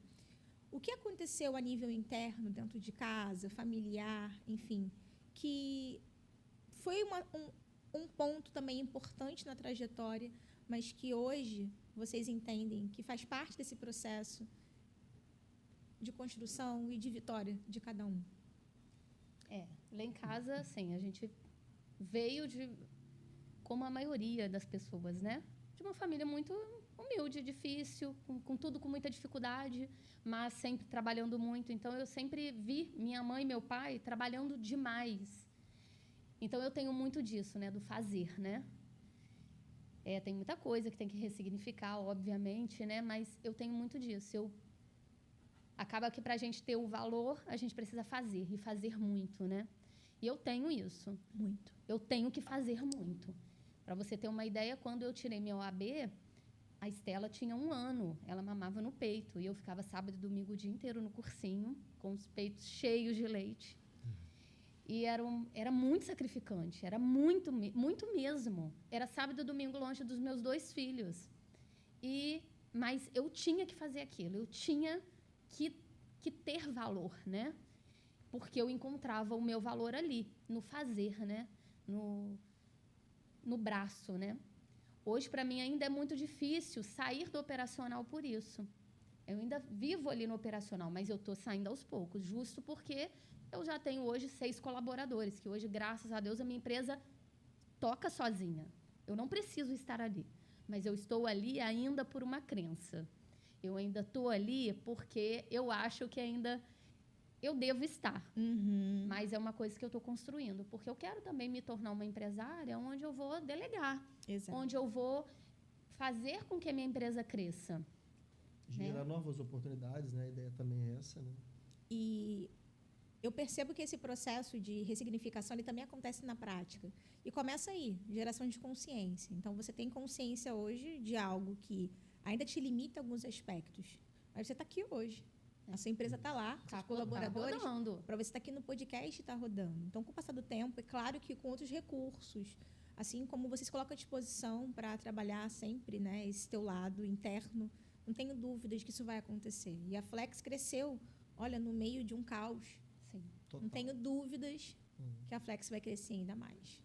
o que aconteceu a nível interno, dentro de casa, familiar, enfim, que foi um ponto também importante na trajetória, mas que hoje vocês entendem que faz parte desse processo de construção e de vitória de cada um. Lá em casa, assim, a gente veio como a maioria das pessoas, né? De uma família muito humilde, difícil, com tudo com muita dificuldade, mas sempre trabalhando muito. Então, eu sempre vi minha mãe e meu pai trabalhando demais. Então, eu tenho muito disso, né? Do fazer, né? Tem muita coisa que tem que ressignificar, obviamente, né? Mas eu tenho muito disso. Acaba que, para a gente ter o valor, a gente precisa fazer, e fazer muito, né? E eu tenho isso. Muito. Eu tenho que fazer muito. Para você ter uma ideia, quando eu tirei meu AB, a Estela tinha 1 ano. Ela mamava no peito. E eu ficava sábado e domingo o dia inteiro no cursinho, com os peitos cheios de leite. E era muito sacrificante. Era muito, muito mesmo. Era sábado e domingo longe dos meus 2 filhos. Mas eu tinha que fazer aquilo. Eu tinha que ter valor, né? Porque eu encontrava o meu valor ali, no fazer, né? No braço, né? Hoje, para mim, ainda é muito difícil sair do operacional por isso. Eu ainda vivo ali no operacional, mas eu estou saindo aos poucos, justo porque eu já tenho hoje 6 colaboradores, que hoje, graças a Deus, a minha empresa toca sozinha. Eu não preciso estar ali, mas eu estou ali ainda por uma crença. Eu ainda estou ali porque eu acho que ainda eu devo estar. Uhum. Mas é uma coisa que eu estou construindo, porque eu quero também me tornar uma empresária onde eu vou delegar, Exato. onde eu vou fazer com que a minha empresa cresça. Gerar novas oportunidades, né? A ideia também é essa, né? E eu percebo que esse processo de ressignificação ele também acontece na prática. E começa aí, geração de consciência. Então, você tem consciência hoje de algo que ainda te limita alguns aspectos. Mas você está aqui hoje. A sua empresa está lá, com os colaboradores. Para você estar aqui no podcast, está rodando. Então, com o passar do tempo, é claro que com outros recursos, assim como você se coloca à disposição para trabalhar sempre, né, esse teu lado interno, não tenho dúvidas que isso vai acontecer. E a Flex cresceu, olha, no meio de um caos. Sim. Total. Não tenho dúvidas que a Flex vai crescer ainda mais.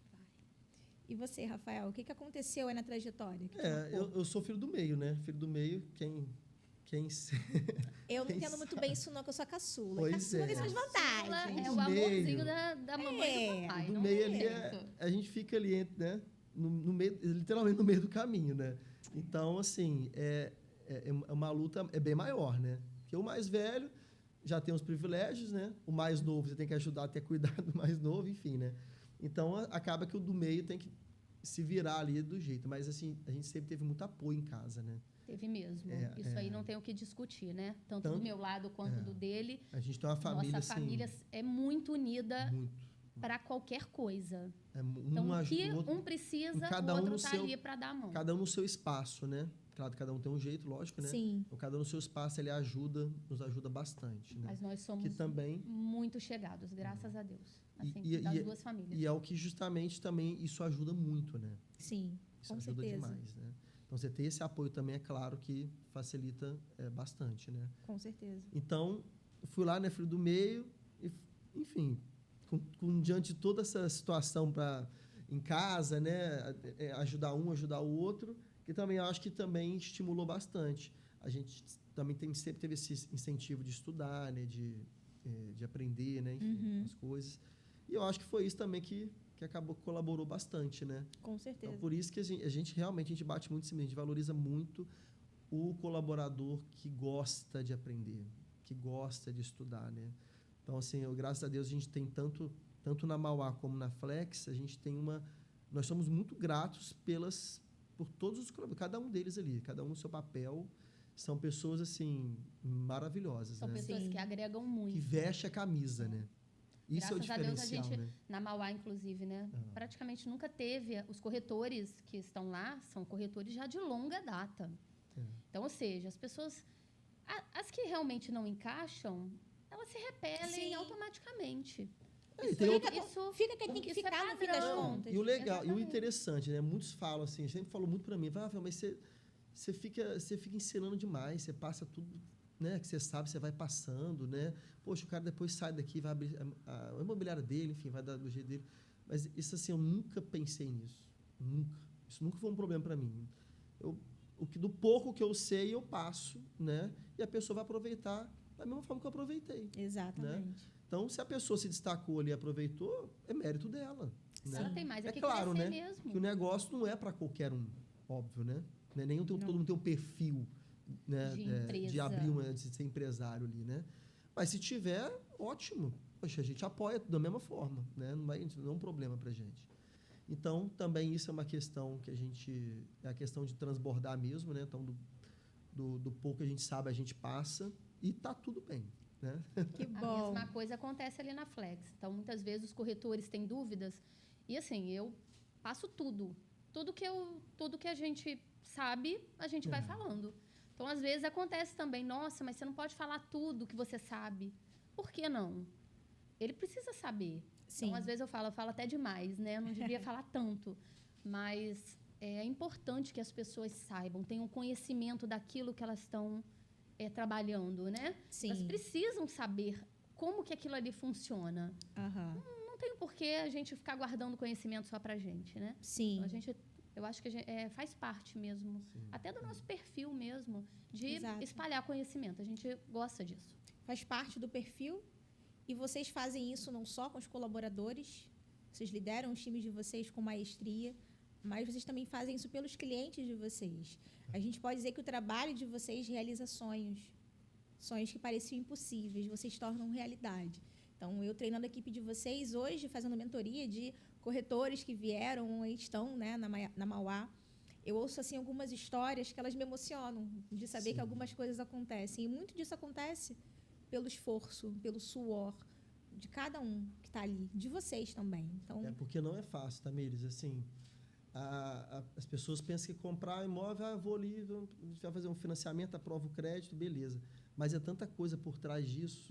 E você, Rafael, o que aconteceu aí na trajetória? Eu sou filho do meio, né? Filho do meio, quem Quem se- Eu não Quem entendo muito bem isso, não, que eu sou a caçula. Pois Caçula é. tem suas Ela vantagens. é o Do amorzinho meio. da mamãe e do papai. do não meio tem ali jeito. a gente fica ali, né? No meio, literalmente no meio do caminho, né? Então, assim, é uma luta bem maior, né? Porque o mais velho já tem os privilégios, né? O mais novo você tem que ajudar até cuidar do mais novo, enfim, né? Então, acaba que o do meio tem que se virar ali do jeito. Mas, assim, a gente sempre teve muito apoio em casa, né? Teve mesmo. Isso aí não tem o que discutir, né? Tanto do Tanto- meu lado quanto do dele. A gente tem uma família, Nossa assim... família é muito unida Muito. para qualquer coisa. Um Então, o ajuda que o outro, um precisa, cada o um outro no tá seu- ali para dar a mão. cada um no seu espaço, né? Claro que cada um tem um jeito, lógico, né? Sim. Então, cada um no seu espaço, ele nos ajuda bastante, né? Mas nós somos Que também... muito chegados, graças a Deus. Assim, E- das e- duas famílias. E é o que justamente também isso ajuda muito, né? Sim, Isso com ajuda certeza. demais, né? Então, você ter esse apoio também, é claro que facilita bastante, né? Com certeza. Então, eu fui lá, né, filho do meio, e, enfim, diante de toda essa situação em casa, né, ajudar um, ajudar o outro, que também eu acho que também estimulou bastante. A gente também sempre teve esse incentivo de estudar, né, de aprender, né, enfim, as coisas. E eu acho que foi isso também que colaborou bastante, né? Com certeza. Então, por isso que a gente realmente bate muito em cima, a gente valoriza muito o colaborador que gosta de aprender, que gosta de estudar, né? Então, assim, graças a Deus, a gente tem tanto na Mauá como na Flex, a gente tem nós somos muito gratos por todos os colaboradores, cada um deles ali, cada um no seu papel, são pessoas, assim, maravilhosas, São né? pessoas Sim. que agregam Que muito. veste a camisa, né? Isso Graças é a o Deus, a diferencial, gente, né? na Mauá, inclusive, né? Praticamente nunca teve. Os corretores que estão lá são corretores já de longa data. Então, ou seja, as pessoas... As que realmente não encaixam, elas se repelem Sim. automaticamente. E tem outro- Fica quem tem que isso é ficar no fim das padrão. contas. E o legal, e o Exatamente. interessante, né? Muitos falam assim, sempre falou muito para mim, mas você fica ensinando demais, você passa tudo, né? Que você sabe, você vai passando, né? Poxa, o cara depois sai daqui, vai abrir a imobiliária dele, enfim, vai dar do jeito dele. Mas isso, assim, eu nunca pensei nisso. Nunca. Isso nunca foi um problema para mim. Do pouco que eu sei, eu passo, né? E a pessoa vai aproveitar da mesma forma que eu aproveitei. Exatamente. Então, se a pessoa se destacou ali e aproveitou, é mérito dela. Né? Ela tem mais É que claro, crescer né? mesmo. Que o negócio não é para qualquer um, óbvio, né? Todo mundo tem um perfil, né? De De empresa. abrir de ser empresário ali, né? Mas se tiver, ótimo. Poxa, a gente apoia da mesma forma, né? Não é um problema para gente. Então, também isso é uma questão que é a questão de transbordar mesmo, né? Então, do pouco que a gente sabe, a gente passa e tá tudo bem, né? Que A bom. mesma coisa acontece ali na Flex. Então, muitas vezes, os corretores têm dúvidas. E, assim, eu passo tudo. Tudo que a gente sabe, a gente vai falando. Então, às vezes, acontece também. Nossa, mas você não pode falar tudo que você sabe. Por que não? Ele precisa saber. Sim. Então, às vezes, eu falo até demais, né? Eu não devia falar tanto. Mas é importante que as pessoas saibam, tenham conhecimento daquilo que elas estão trabalhando, né? Sim. Elas precisam saber como que aquilo ali funciona. Aham. Não tem por que a gente ficar guardando conhecimento só pra gente, né? Sim. Então, eu acho que faz parte mesmo, até do nosso perfil mesmo, de Exato. espalhar conhecimento. A gente gosta disso. Faz parte do perfil. E vocês fazem isso não só com os colaboradores, vocês lideram os times de vocês com maestria, mas vocês também fazem isso pelos clientes de vocês. A gente pode dizer que o trabalho de vocês realiza sonhos. Sonhos que pareciam impossíveis, vocês tornam realidade. Então, eu treinando a equipe de vocês hoje, fazendo mentoria de corretores que vieram e estão, né, na Mauá, eu ouço assim, algumas histórias que elas me emocionam, de saber que algumas coisas acontecem. E muito disso acontece pelo esforço, pelo suor de cada um que está ali, de vocês também. Então, Porque não é fácil, Tamires, assim... as pessoas pensam que comprar um imóvel, vou ali, vai fazer um financiamento, aprova o crédito, beleza. Mas é tanta coisa por trás disso.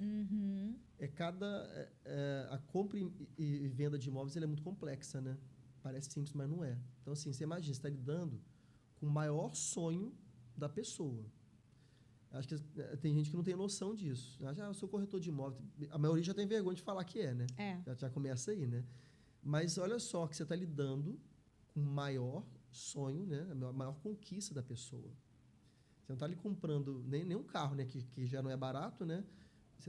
A compra e venda de imóveis ela é muito complexa, né? Parece simples, mas não é. Então, assim, você imagina, você está lidando com o maior sonho da pessoa. Acho que tem gente que não tem noção disso. Eu sou corretor de imóvel. A maioria já tem vergonha de falar que é, né? Já começa aí, né? Mas olha só que você está lidando com o maior sonho, né? A maior conquista da pessoa. Você não está ali comprando nem um carro, né? Que já não é barato, né?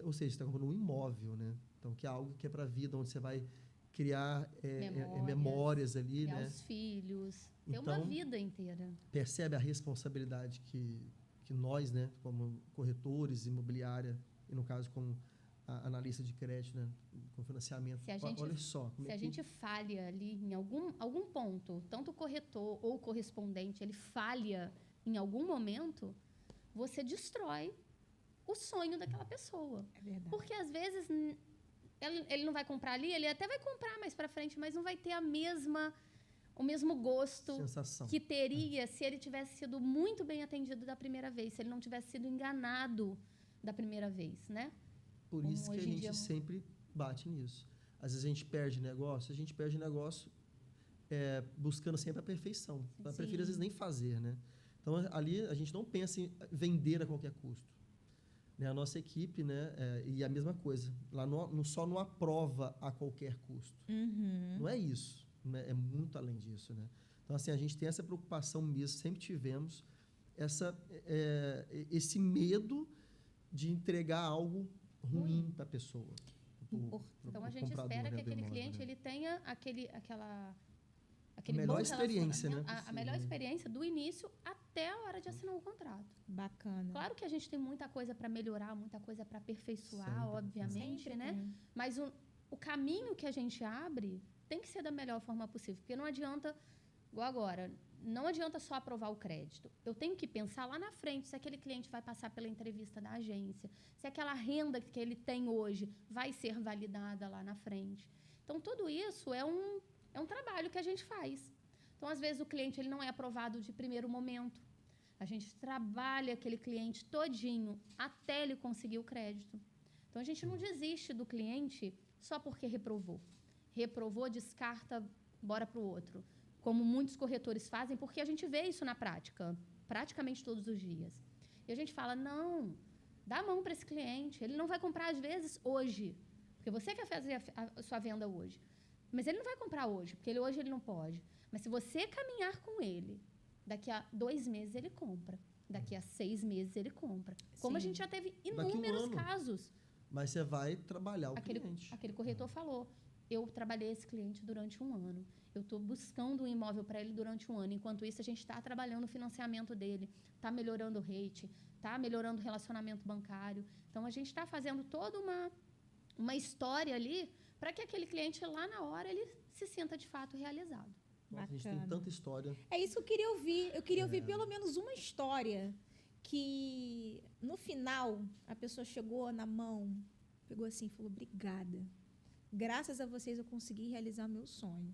Ou seja, você está comprando um imóvel, né? Então, que é algo que é para a vida, onde você vai criar memórias ali, criar né? os filhos, ter uma Então, vida inteira. percebe a responsabilidade que nós, né? Como corretores, imobiliária, e no caso como analista de crédito, né? Com financiamento. Olha só. Se a gente falha ali em algum ponto, tanto o corretor ou o correspondente, ele falha em algum momento, você destrói o sonho daquela pessoa. É verdade. Porque, às vezes, ele não vai comprar ali, ele até vai comprar mais para frente, mas não vai ter o mesmo gosto sensação que teria se ele tivesse sido muito bem atendido da primeira vez, se ele não tivesse sido enganado da primeira vez, né? Por isso que a gente sempre bate nisso. Às vezes a gente perde negócio buscando sempre a perfeição. Eu prefiro, às vezes, nem fazer, né? Então, ali a gente não pensa em vender a qualquer custo. Né? A nossa equipe, né? E a mesma coisa. Lá só não aprova a qualquer custo. Uhum. Não é isso. Né? É muito além disso, né? Então, assim, a gente tem essa preocupação mesmo, sempre tivemos esse medo de entregar algo ruim para a pessoa. Então, a gente espera que aquele cliente, né? ele tenha aquele melhor bom experiência, né? a melhor experiência do início até a hora de assinar o contrato. Bacana. Claro que a gente tem muita coisa para melhorar, muita coisa para aperfeiçoar, Sempre, obviamente, sempre né? tem. Mas o caminho que a gente abre tem que ser da melhor forma possível, porque não adianta, igual agora, não adianta só aprovar o crédito. Eu tenho que pensar lá na frente se aquele cliente vai passar pela entrevista da agência, se aquela renda que ele tem hoje vai ser validada lá na frente. Então, tudo isso é um trabalho que a gente faz. Então, às vezes, o cliente ele não é aprovado de primeiro momento. A gente trabalha aquele cliente todinho até ele conseguir o crédito. Então, a gente não desiste do cliente só porque reprovou. Reprovou, descarta, bora para o outro. Como muitos corretores fazem, porque a gente vê isso na prática, praticamente todos os dias. E a gente fala, não, dá a mão para esse cliente. Ele não vai comprar, às vezes, hoje, porque você quer fazer a sua venda hoje. Mas ele não vai comprar hoje, porque hoje ele não pode. Mas se você caminhar com ele, daqui a 2 meses ele compra. Daqui a 6 meses ele compra. Como a gente já teve inúmeros casos. Mas você vai trabalhar o cliente. Aquele corretor falou, eu trabalhei esse cliente durante 1 ano. Eu estou buscando um imóvel para ele durante 1 ano. Enquanto isso, a gente está trabalhando o financiamento dele, está melhorando o rate, está melhorando o relacionamento bancário. Então, a gente está fazendo toda uma história ali para que aquele cliente, lá na hora, ele se sinta, de fato, realizado. Nossa, a gente tem tanta história. É isso que eu queria ouvir. Eu queria ouvir pelo menos uma história que, no final, a pessoa chegou na mão, pegou assim e falou, obrigada. Graças a vocês eu consegui realizar meu sonho,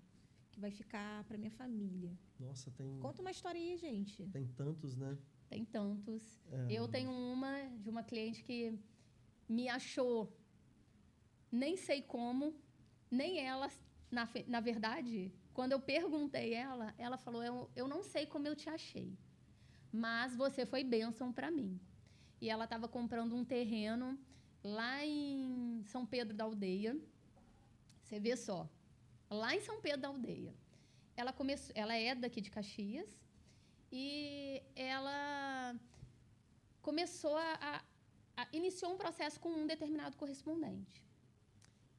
que vai ficar para minha família. Nossa, tem... Conta uma história aí, gente. Tem tantos, né? Tem tantos. Eu tenho de uma cliente que me achou, nem sei como, nem ela, na verdade, quando eu perguntei ela falou, eu não sei como eu te achei, mas você foi bênção para mim. E ela estava comprando um terreno lá em São Pedro da Aldeia. Você vê só, lá em São Pedro da Aldeia. Ela é daqui de Caxias e ela começou iniciou um processo com um determinado correspondente.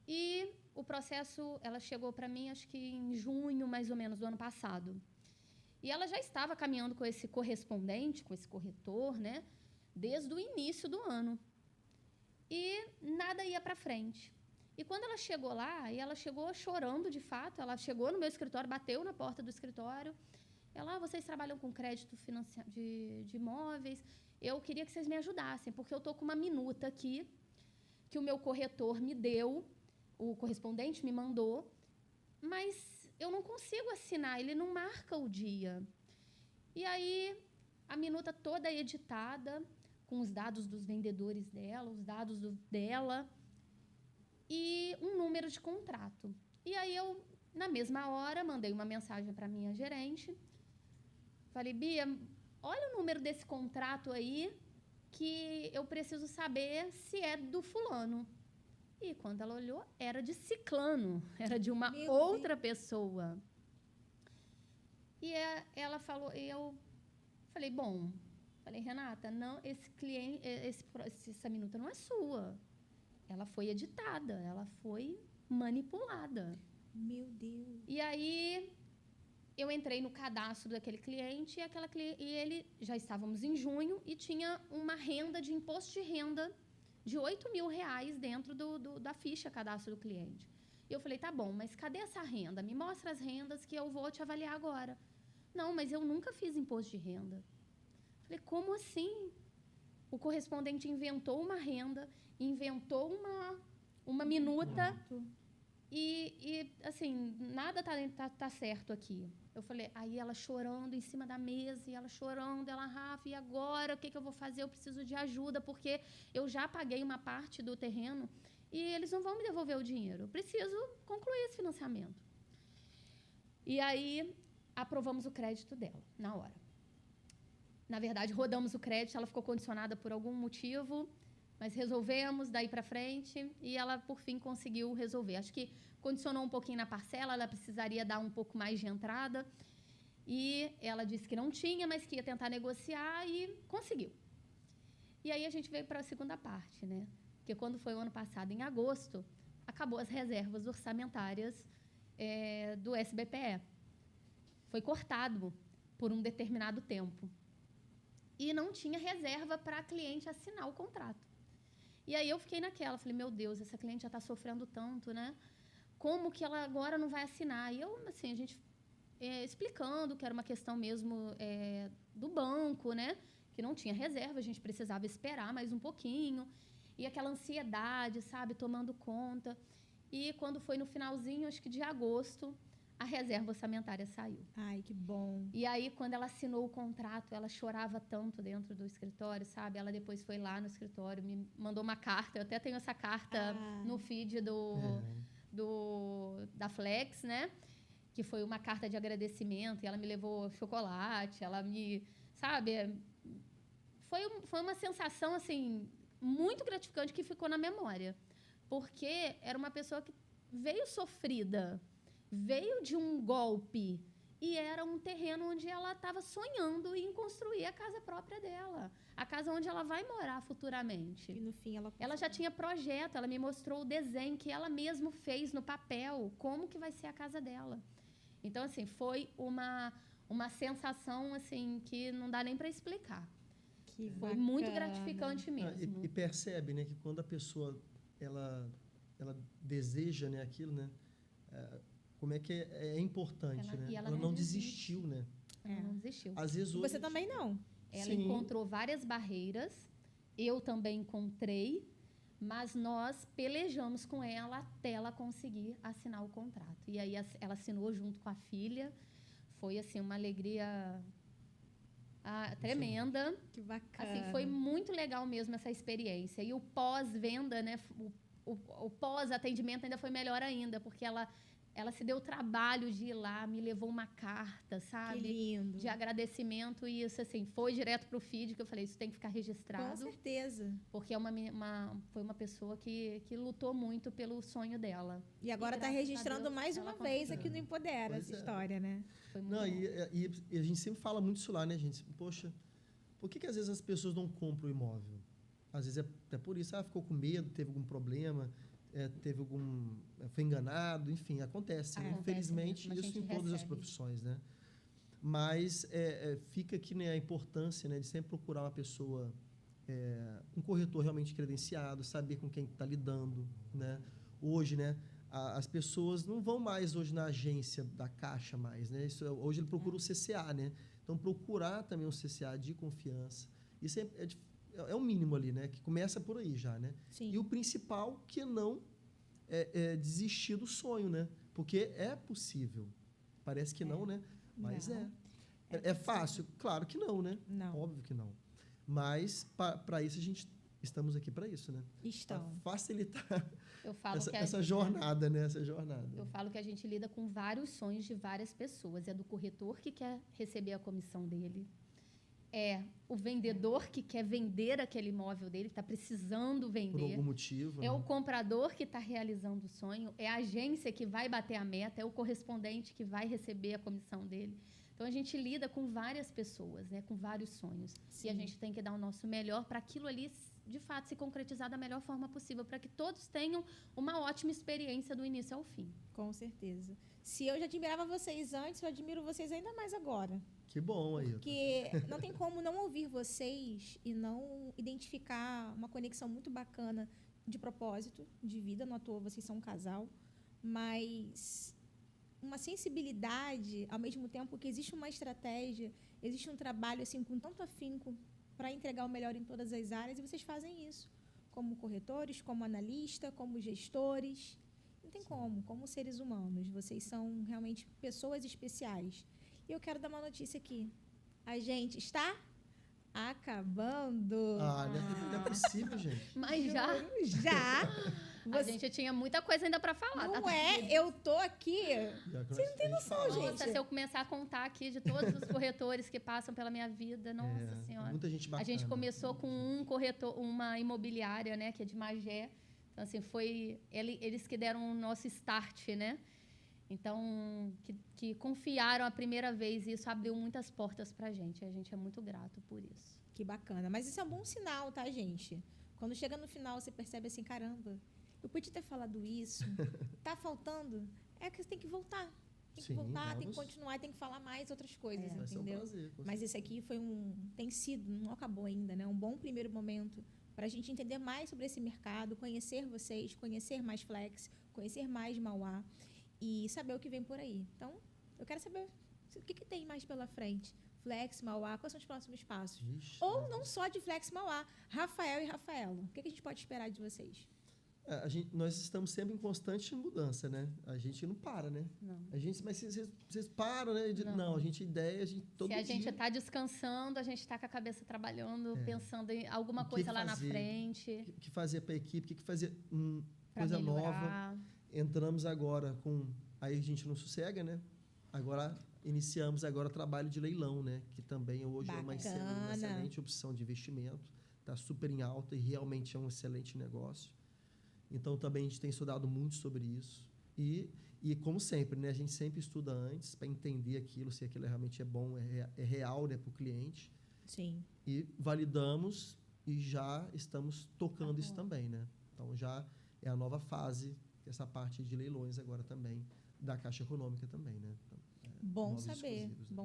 E o processo, ela chegou para mim, acho que em junho, mais ou menos, do ano passado. E ela já estava caminhando com esse correspondente, com esse corretor, né, desde o início do ano. E nada ia para frente. E quando ela chegou lá, e ela chegou chorando de fato, ela chegou no meu escritório, bateu na porta do escritório. Ela, vocês trabalham com crédito de imóveis, eu queria que vocês me ajudassem, porque eu estou com uma minuta aqui que o meu corretor me deu, o correspondente me mandou, mas eu não consigo assinar, ele não marca o dia. E aí, a minuta toda editada, com os dados dos vendedores dela, os dados dela, e um número de contrato. E aí, eu, na mesma hora, mandei uma mensagem para a minha gerente, falei, Bia, olha o número desse contrato aí, que eu preciso saber se é do fulano. E quando ela olhou, era de ciclano, era de uma outra pessoa. E ela falou, eu falei, bom, Falei, Renata, não, essa minuta não é sua. Ela foi editada, ela foi manipulada. Meu Deus. E aí, eu entrei no cadastro daquele cliente e ele, já estávamos em junho, e tinha uma renda de imposto de renda de R$8.000 dentro da ficha cadastro do cliente. E eu falei, tá bom, mas cadê essa renda? Me mostra as rendas que eu vou te avaliar agora. Não, mas eu nunca fiz imposto de renda. Falei, como assim? O correspondente inventou uma renda, inventou uma minuta e assim, nada tá certo aqui. Eu falei, aí ela chorando em cima da mesa, e ela chorando, ela, Rafa, e agora? O que eu vou fazer? Eu preciso de ajuda, porque eu já paguei uma parte do terreno e eles não vão me devolver o dinheiro. Eu preciso concluir esse financiamento. E aí, aprovamos o crédito dela, na hora. Na verdade, rodamos o crédito, ela ficou condicionada por algum motivo, mas resolvemos daí para frente e ela, por fim, conseguiu resolver. Acho que condicionou um pouquinho na parcela, ela precisaria dar um pouco mais de entrada. E ela disse que não tinha, mas que ia tentar negociar e conseguiu. E aí a gente veio para a segunda parte, né? Porque quando foi o ano passado, em agosto, acabou as reservas orçamentárias do SBPE. Foi cortado por um determinado tempo. E não tinha reserva para a cliente assinar o contrato. E aí eu fiquei naquela, falei, meu Deus, essa cliente já está sofrendo tanto, né? Como que ela agora não vai assinar? E eu, assim, a gente explicando que era uma questão mesmo do banco, né? Que não tinha reserva, a gente precisava esperar mais um pouquinho. E aquela ansiedade, sabe, tomando conta. E quando foi no finalzinho, acho que de agosto, a reserva orçamentária saiu. Ai, que bom. E aí, quando ela assinou o contrato, ela chorava tanto dentro do escritório, sabe? Ela depois foi lá no escritório, me mandou uma carta. Eu até tenho essa carta no feed da Flex, né? Que foi uma carta de agradecimento. E ela me levou chocolate, ela me... Sabe? Foi uma sensação, assim, muito gratificante que ficou na memória. Porque era uma pessoa que veio sofrida, veio de um golpe e era um terreno onde ela estava sonhando em construir a casa própria dela, a casa onde ela vai morar futuramente. E no fim ela já tinha projeto, ela me mostrou o desenho que ela mesma fez no papel, como que vai ser a casa dela. Então, assim, foi uma sensação assim que não dá nem para explicar. Que foi muito gratificante mesmo. E percebe, né, que quando a pessoa ela deseja, né, aquilo, né, como é que é importante, né? Ela não desistiu, né? Ela não desistiu. Às vezes hoje, você também não. Ela encontrou várias barreiras, eu também encontrei, mas nós pelejamos com ela até ela conseguir assinar o contrato. E aí ela assinou junto com a filha. Foi assim uma alegria tremenda. Que bacana. Assim, foi muito legal mesmo essa experiência. E o pós-venda, né? O pós-atendimento ainda foi melhor ainda, porque ela se deu o trabalho de ir lá, me levou uma carta, sabe? Que lindo. De agradecimento. E isso, assim, foi direto para o feed, que eu falei, isso tem que ficar registrado. Com certeza. Porque foi uma pessoa que lutou muito pelo sonho dela. E agora está registrando mais uma vez aqui no Empodera essa história, né? Foi muito bom. E a gente sempre fala muito isso lá, né, gente? Poxa, por que às vezes as pessoas não compram o imóvel? Às vezes é até por isso, ficou com medo, teve algum problema, foi enganado, enfim, acontece. Né? Infelizmente, isso em todas as profissões, né? Mas fica aqui, né, a importância, né, de sempre procurar uma pessoa, um corretor realmente credenciado, saber com quem está lidando, né? Hoje, né, as pessoas não vão mais hoje na agência da Caixa mais, né? Hoje ele procura o CCA, né? Então, procurar também um CCA de confiança. Isso é o mínimo ali, né? Que começa por aí já, né? Sim. E o principal, que não desistir do sonho, né? Porque é possível. Parece que não, né? Mas não. É fácil? Claro que não, né? Não. Óbvio que não. Mas, para isso, estamos aqui para isso, né? Estão. Para facilitar essa jornada, né? Essa jornada. Eu falo que a gente lida com vários sonhos de várias pessoas. É do corretor que quer receber a comissão dele. É o vendedor que quer vender aquele imóvel dele, que está precisando vender. Por algum motivo. É o comprador que está realizando o sonho. É a agência que vai bater a meta. É o correspondente que vai receber a comissão dele. Então, a gente lida com várias pessoas, né? Com vários sonhos. Sim. E a gente tem que dar o nosso melhor para aquilo ali, de fato, se concretizar da melhor forma possível, para que todos tenham uma ótima experiência do início ao fim. Com certeza. Se eu já admirava vocês antes, eu admiro vocês ainda mais agora. Que bom aí. Porque não tem como não ouvir vocês e não identificar uma conexão muito bacana de propósito, de vida. Não à toa, vocês são um casal. Mas uma sensibilidade, ao mesmo tempo que existe uma estratégia, existe um trabalho assim com tanto afinco para entregar o melhor em todas as áreas, e vocês fazem isso. Como corretores, como analista, como gestores. Não tem como seres humanos. Vocês são realmente pessoas especiais. E eu quero dar uma notícia aqui. A gente está acabando. Não é possível, gente. Mas já... Já. A gente tinha muita coisa ainda para falar. Não tá? é? Eu tô aqui. Você não tem noção, gente. Nossa, se eu começar a contar aqui de todos os corretores que passam pela minha vida, nossa senhora. Muita gente bacana. A gente começou com um corretor, uma imobiliária, né, que é de Magé. Então, assim, foi eles que deram o nosso start, né? Então, que confiaram a primeira vez, e isso abriu muitas portas pra gente. A gente é muito grato por isso. Que bacana. Mas isso é um bom sinal, tá, gente? Quando chega no final, você percebe assim, caramba, eu podia ter falado isso. Tá faltando? É que você tem que voltar. Tem que voltar, tem que continuar, tem que falar mais outras coisas, entendeu? Mas esse aqui tem sido, não acabou ainda, né? Um bom primeiro momento para a gente entender mais sobre esse mercado, conhecer vocês, conhecer mais Flex, conhecer mais Mauá e saber o que vem por aí. Então, eu quero saber o que tem mais pela frente. Flex, Mauá, quais são os próximos passos? Ou não só de Flex, Mauá, Rafael e Rafaela. O que a gente pode esperar de vocês? Nós estamos sempre em constante mudança, né? A gente não para, né? Não. Mas vocês param, né? Não. A gente todo dia. Se a gente dia... está descansando, a gente está com a cabeça trabalhando, pensando em alguma coisa lá na frente. O que fazer para a equipe, o que fazer Pra coisa melhorar. nova. Entramos agora com... Aí a gente não sossega, né? Agora iniciamos agora trabalho de leilão, né? Que também hoje é uma excelente opção de investimento. Está super em alta e realmente é um excelente negócio. Então, também a gente tem estudado muito sobre isso. E como sempre, né, a gente sempre estuda antes para entender aquilo, se aquilo realmente é bom, é real, né, para o cliente. Sim. E validamos e já estamos tocando isso também, né? Então, já é a nova fase, essa parte de leilões agora também, da Caixa Econômica também, né? Então, bom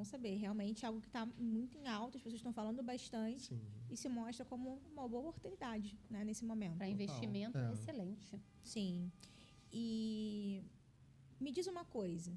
saber. Realmente é algo que está muito em alta, as pessoas estão falando bastante. Sim. E se mostra como uma boa oportunidade, né, nesse momento. Para investimento é excelente. Sim. E me diz uma coisa.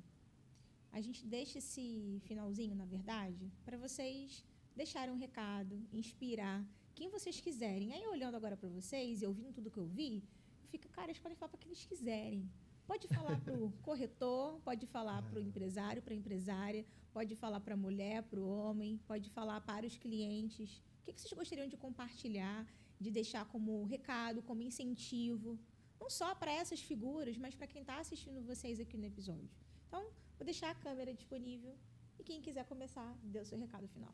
A gente deixa esse finalzinho, na verdade, para vocês deixarem um recado, inspirar quem vocês quiserem. Aí, olhando agora para vocês e ouvindo tudo que eu vi, eu fico, cara, eles podem falar para quem eles quiserem. Pode falar para o corretor, pode falar para o empresário, para a empresária, pode falar para a mulher, para o homem, pode falar para os clientes. O que vocês gostariam de compartilhar, de deixar como recado, como incentivo, não só para essas figuras, mas para quem está assistindo vocês aqui no episódio? Então, vou deixar a câmera disponível e quem quiser começar, dê o seu recado final.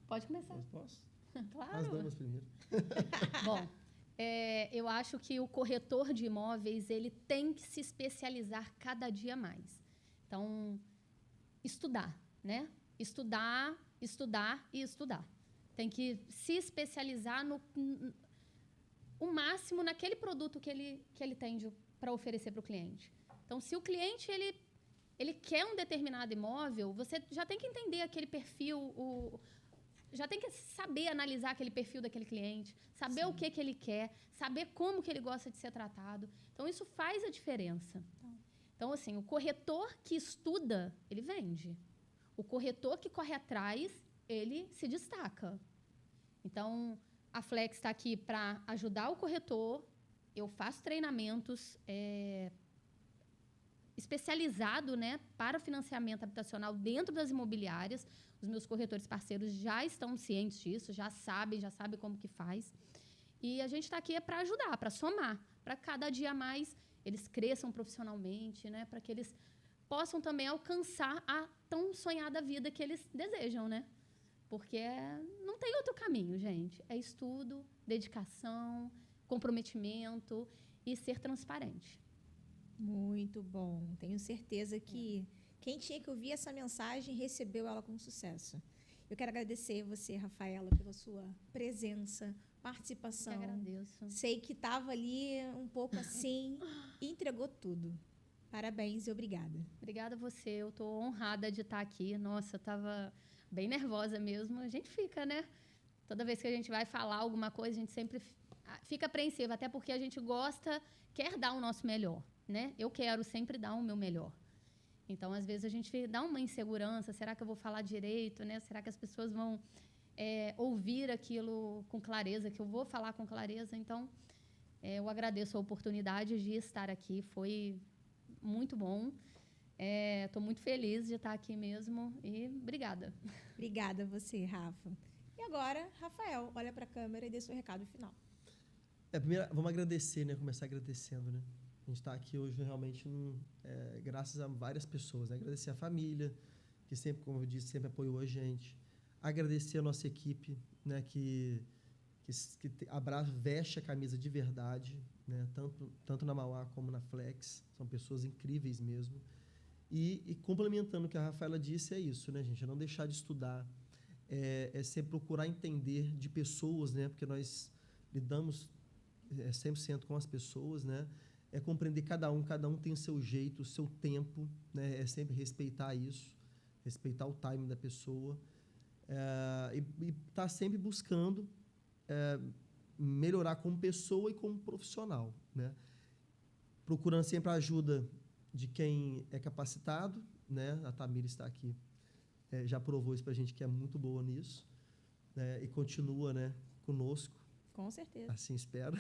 Pode começar. Posso? Claro. As damas primeiro. Bom, eu acho que o corretor de imóveis ele tem que se especializar cada dia mais. Então, estudar, né? Estudar e estudar. Tem que se especializar o máximo naquele produto que ele tem para oferecer para o cliente. Então, se o cliente ele quer um determinado imóvel, você já tem que entender aquele perfil, já tem que saber analisar aquele perfil daquele cliente, saber o que ele quer, saber como que ele gosta de ser tratado. Então, isso faz a diferença. Então, assim, o corretor que estuda, ele vende. O corretor que corre atrás, ele se destaca. Então, a Flex está aqui para ajudar o corretor. Eu faço treinamentos especializado, né, para financiamento habitacional dentro das imobiliárias. Os meus corretores parceiros já estão cientes disso, já sabem como que faz. E a gente está aqui para ajudar, para somar, para cada dia mais eles cresçam profissionalmente, né, para que eles possam também alcançar a tão sonhada vida que eles desejam, né? Porque não tem outro caminho, gente. É estudo, dedicação, comprometimento e ser transparente. Muito bom. Tenho certeza que Quem tinha que ouvir essa mensagem recebeu ela com sucesso. Eu quero agradecer você, Rafaela, pela sua presença, participação. Eu que agradeço. Sei que estava ali um pouco assim e entregou tudo. Parabéns e obrigada. Obrigada a você. Eu estou honrada de estar aqui. Nossa, eu estava bem nervosa mesmo. A gente fica, né? Toda vez que a gente vai falar alguma coisa, a gente sempre fica apreensiva, até porque a gente quer dar o nosso melhor, né? Eu quero sempre dar o meu melhor. Então, às vezes, a gente dá uma insegurança. Será que eu vou falar direito, né? Será que as pessoas vão ouvir aquilo com clareza, que eu vou falar com clareza? Então, eu agradeço a oportunidade de estar aqui. Foi muito bom. Estou muito feliz de estar aqui mesmo e obrigada. Obrigada a você, Rafa. E agora, Rafael, olha para a câmera e dê seu recado final. Primeiro, vamos agradecer, né? Começar agradecendo, né? A gente está aqui hoje realmente graças a várias pessoas, né? Agradecer a família, que sempre, como eu disse, sempre apoiou a gente. Agradecer a nossa equipe, né? Que veste a camisa de verdade, né? Tanto na Mauá como na Flex. São pessoas incríveis mesmo. E complementando o que a Rafaela disse, é isso, né, gente? É não deixar de estudar, sempre procurar entender de pessoas, né? Porque nós lidamos 100% com as pessoas, né? É compreender cada um tem o seu jeito, o seu tempo, né? É sempre respeitar isso, respeitar o timing da pessoa, e estar sempre buscando melhorar como pessoa e como profissional, né? Procurando sempre a ajuda de quem é capacitado, né? A Tamira está aqui, já provou isso para a gente, que é muito boa nisso, né? E continua, né, conosco. Com certeza. Assim espero.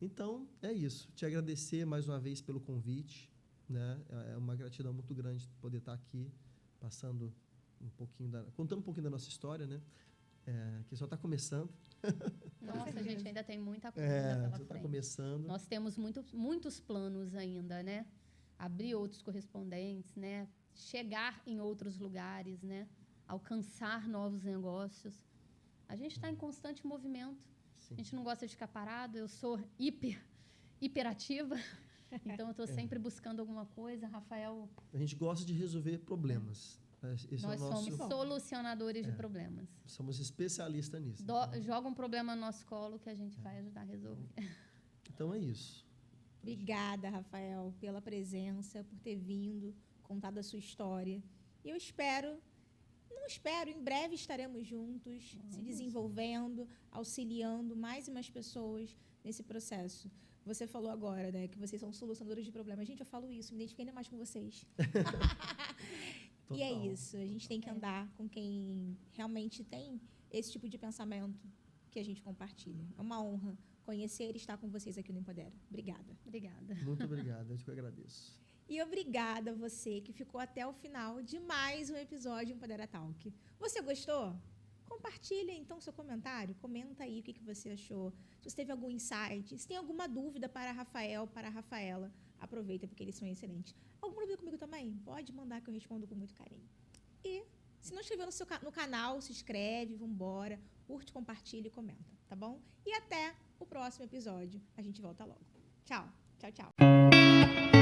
Então, é isso. Te agradecer mais uma vez pelo convite, né? É uma gratidão muito grande poder estar aqui, contando um pouquinho da nossa história, né? Que só está começando. Nossa, a gente ainda tem muita coisa pela frente. Está começando. Nós temos muitos planos ainda, né? Abrir outros correspondentes, né? Chegar em outros lugares, né? Alcançar novos negócios. A gente está em constante movimento. Sim. A gente não gosta de ficar parado. Eu sou hiperativa, então eu estou sempre buscando alguma coisa. Rafael... A gente gosta de resolver problemas. Nós somos solucionadores de problemas. Somos especialistas nisso. Joga um problema no nosso colo que a gente vai ajudar a resolver. Então é isso. Obrigada, Rafael, pela presença, por ter vindo, contado a sua história. E eu em breve estaremos juntos, se desenvolvendo, auxiliando mais e mais pessoas nesse processo. Você falou agora, né, que vocês são solucionadores de problemas. Gente, eu falo isso, me identifiquei ainda mais com vocês. E é isso, a gente tem que andar com quem realmente tem esse tipo de pensamento que a gente compartilha. É uma honra conhecer e estar com vocês aqui no Empodera. Obrigada. Obrigada. Muito obrigada, eu te agradeço. E obrigada a você que ficou até o final de mais um episódio do Empodera Talk. Você gostou? Compartilha, então, seu comentário. Comenta aí o que você achou. Se você teve algum insight, se tem alguma dúvida para Rafael, para a Rafaela, aproveita, porque eles são excelentes. Alguma dúvida comigo também? Pode mandar que eu respondo com muito carinho. E, se não inscreveu no canal, se inscreve, vambora, curte, compartilha e comenta, tá bom? E até o próximo episódio. A gente volta logo. Tchau, tchau, tchau.